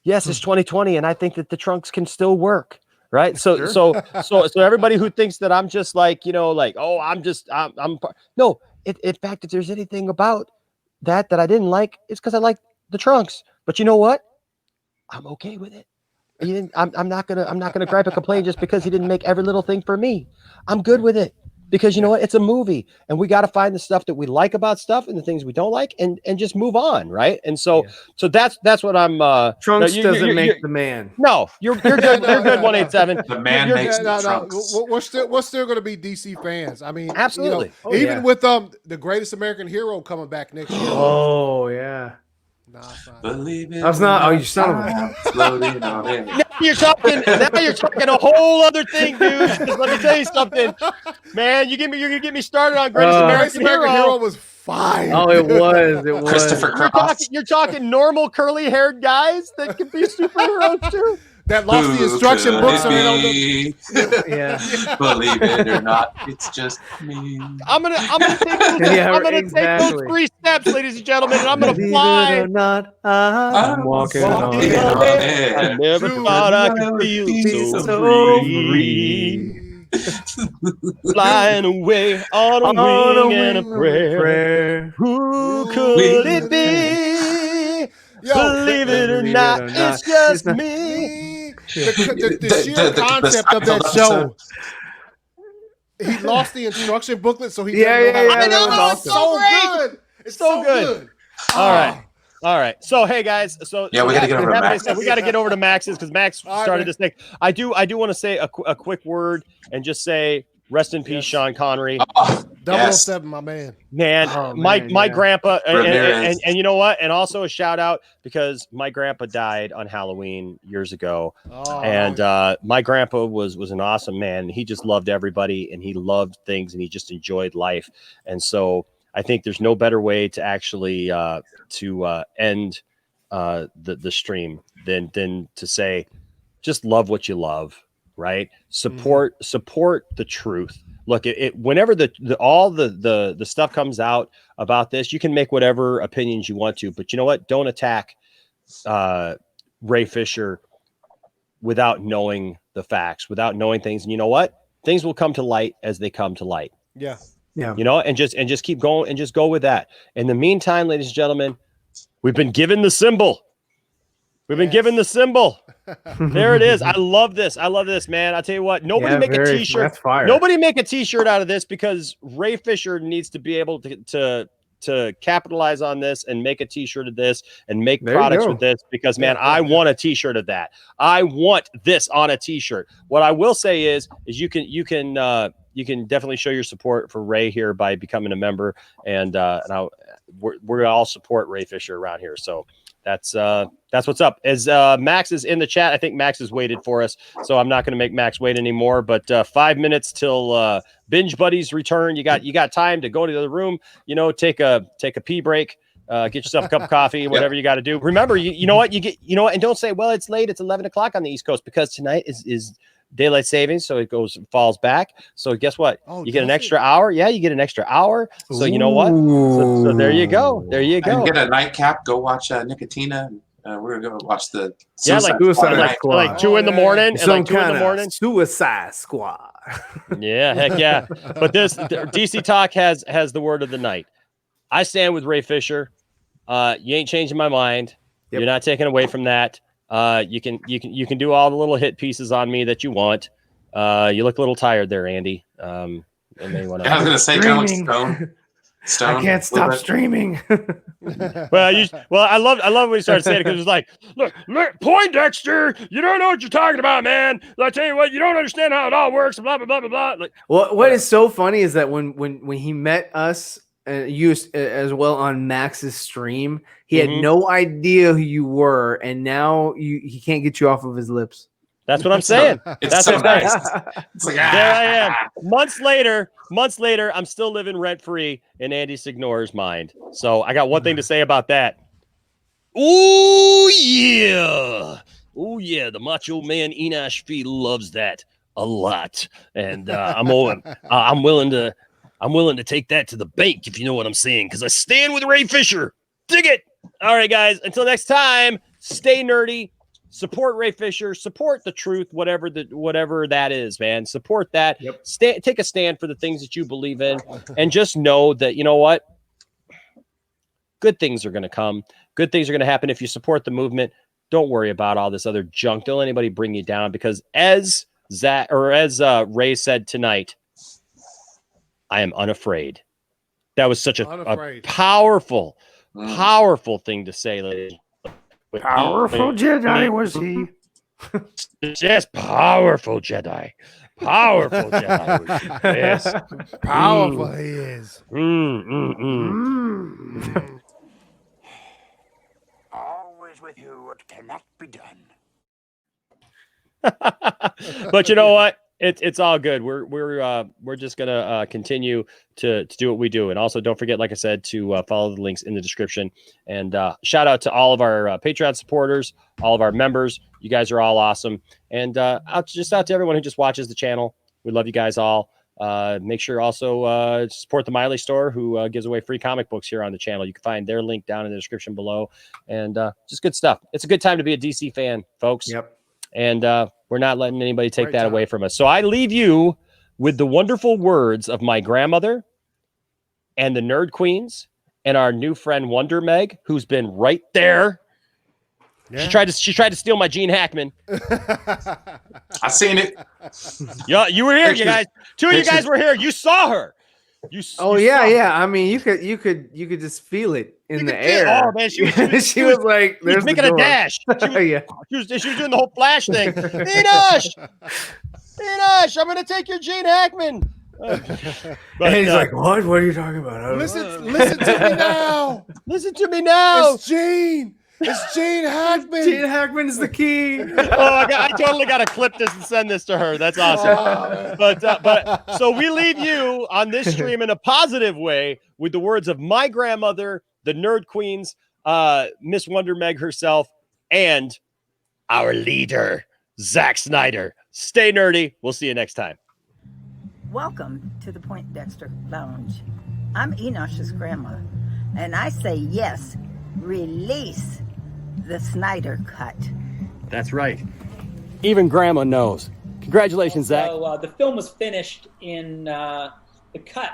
Yes, it's 2020, and I think that the trunks can still work. right? So Sure. so everybody who thinks that I'm just like, like, oh, I'm no. In fact, if there's anything about that I didn't like, it's because I like the trunks. But you know what? I'm okay with it. I'm not gonna gripe and complain just because he didn't make every little thing for me. I'm good with it. Because you know what? It's a movie, and we got to find the stuff that we like about stuff and the things we don't like, and just move on, right? And so that's what I'm. Trunks doesn't make the man. No, you're good. You're good. 187. The man makes the trunks. We're still going to be DC fans. I mean, absolutely. Even with the Greatest American Hero coming back next year. Oh yeah. Nah, believe it. That's not. Oh, you son of a. Now you're talking a whole other thing, dude. Just let me tell you something, man. You're gonna get me started on Greatest American Hero. Was fine. Oh, it was. It was. Christopher Cross. You're talking normal curly-haired guys that can be superheroes too. That lost the instruction books. Yeah. Believe it or not, it's just me. I'm gonna take those 3 steps, ladies and gentlemen, and I'm gonna fly. Believe it or not, I'm walking on air. I never thought I could feel so free. Flying away on a wing and a prayer. Who could it be? Believe it or not, it's just me. The sheer concept of that show. He lost the instruction booklet, so he I know, awesome. it's so good. It's so good. All right. So hey guys, so we got to get over to Max. We got to get over to Max's because Max started this thing. I do want to say a quick word and just say rest in peace, Sean Connery. 007, my man. My grandpa, and you know what? And also a shout out because my grandpa died on Halloween years ago, and my grandpa was an awesome man. He just loved everybody, and he loved things, and he just enjoyed life. And so I think there's no better way to actually end the stream than to say, just love what you love. Right. Support the truth. Look, whenever all the stuff comes out about this, you can make whatever opinions you want to, but you know what? Don't attack Ray Fisher without knowing the facts, without knowing things. And you know what? Things will come to light as they come to light. Yeah. You know, and just keep going and just go with that. In the meantime, ladies and gentlemen, we've been given the symbol. We've been given the symbol. There it is. I love this, man. I'll tell you what, nobody make a t-shirt. Nobody make a t-shirt out of this because Ray Fisher needs to be able to capitalize on this and make a t-shirt of this and make products with this because, man, I want a t-shirt of that. I want this on a t-shirt. What I will say is you can definitely show your support for Ray here by becoming a member, and we're all support Ray Fisher around here. So that's what's up. As Max is in the chat, I think Max has waited for us, so I'm not going to make Max wait anymore. But 5 minutes till Binge Buddies return. You got time to go to the other room. You know, take a pee break. Get yourself a cup of coffee, whatever you got to do. Remember, you know what, and don't say, well, it's late. It's 11 o'clock on the East Coast because tonight is daylight savings, so it falls back. So guess what? You get an extra hour. Yeah, you get an extra hour. So you know what? So there you go. There you go. And get a nightcap. Go watch Nicotina. We're gonna watch the like 2 in the morning. Some like 2 in the morning. Suicide Squad. Yeah, heck yeah. But this DC Talk has the word of the night. I stand with Ray Fisher. You ain't changing my mind. Yep. You're not taking away from that. You can do all the little hit pieces on me that you want. You look a little tired there, Andy. I was gonna say kind of Stone. I can't stop streaming. well, I love when he started saying it because it's like, look, Poindexter, you don't know what you're talking about, man. I tell you what, you don't understand how it all works. Blah blah blah blah blah. Like, what is so funny is that when he met us. Used as well on Max's stream, he had no idea who you were, and now he can't get you off of his lips. That's what I'm saying. That's so nice. It's like, there I am. Months later, I'm still living rent free in Andy Signore's mind. So I got one thing to say about that. Oh yeah, the Macho Man Enosh Fee loves that a lot, and I'm willing to take that to the bank, if you know what I'm saying, because I stand with Ray Fisher. Dig it. All right, guys. Until next time, stay nerdy, support Ray Fisher, support the truth, whatever that is, man. Support that. Yep. Take a stand for the things that you believe in, and just know that, you know what? Good things are going to come. Good things are going to happen if you support the movement. Don't worry about all this other junk. Don't let anybody bring you down, because as Ray said tonight, I am unafraid. That was such a powerful thing to say, ladies. Powerful Jedi was he. Yes, powerful Jedi. Powerful Jedi. Yes. Powerful he is. Always with you, what cannot be done. But you know what? It's all good. We're just gonna continue to do what we do, and also don't forget, like I said, to follow the links in the description. And shout out to all of our Patreon supporters, all of our members. You guys are all awesome. And out to everyone who just watches the channel. We love you guys all. Make sure also support the Milee Store, who gives away free comic books here on the channel. You can find their link down in the description below. And just good stuff. It's a good time to be a DC fan, folks. Yep. And we're not letting anybody take that away from us. So I leave you with the wonderful words of my grandmother and the Nerd Queens and our new friend Wonder Meg, who's been right there. Yeah. She tried to steal my Gene Hackman. I seen it. Yeah, you were here, you guys. Two of you guys were here. You saw her. Yeah. I mean, you could just feel it in the air. Oh man, she was like, she was making a dash. She was doing the whole flash thing. Enosh, I'm gonna take your Gene Hackman. And he's like, what? What are you talking about? Listen to me now. Listen to me now. It's Gene. It's Gene Hackman. Gene Hackman is the key. I totally got to clip this and send this to her. That's awesome. But so we leave you on this stream in a positive way with the words of my grandmother, the Nerd Queens, Miss Wonder Meg herself, and our leader, Zack Snyder. Stay nerdy. We'll see you next time. Welcome to the Poindexter Lounge. I'm Enosh's grandma, and I say yes, release the Snyder cut. That's right. Even grandma knows. Congratulations, Zach. So the film was finished in the cut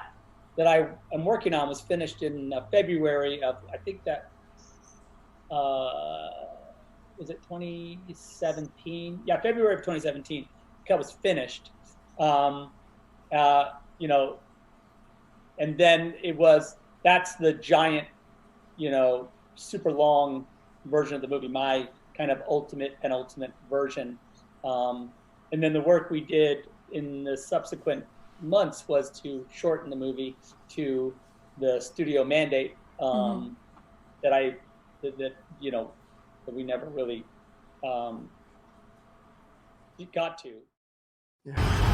that I am working on was finished in February of, I think that was it 2017? Yeah, February of 2017. The cut was finished. You know, and then that's the giant, you know, super long version of the movie, my kind of penultimate version. And then the work we did in the subsequent months was to shorten the movie to the studio mandate that we never really got to. Yeah.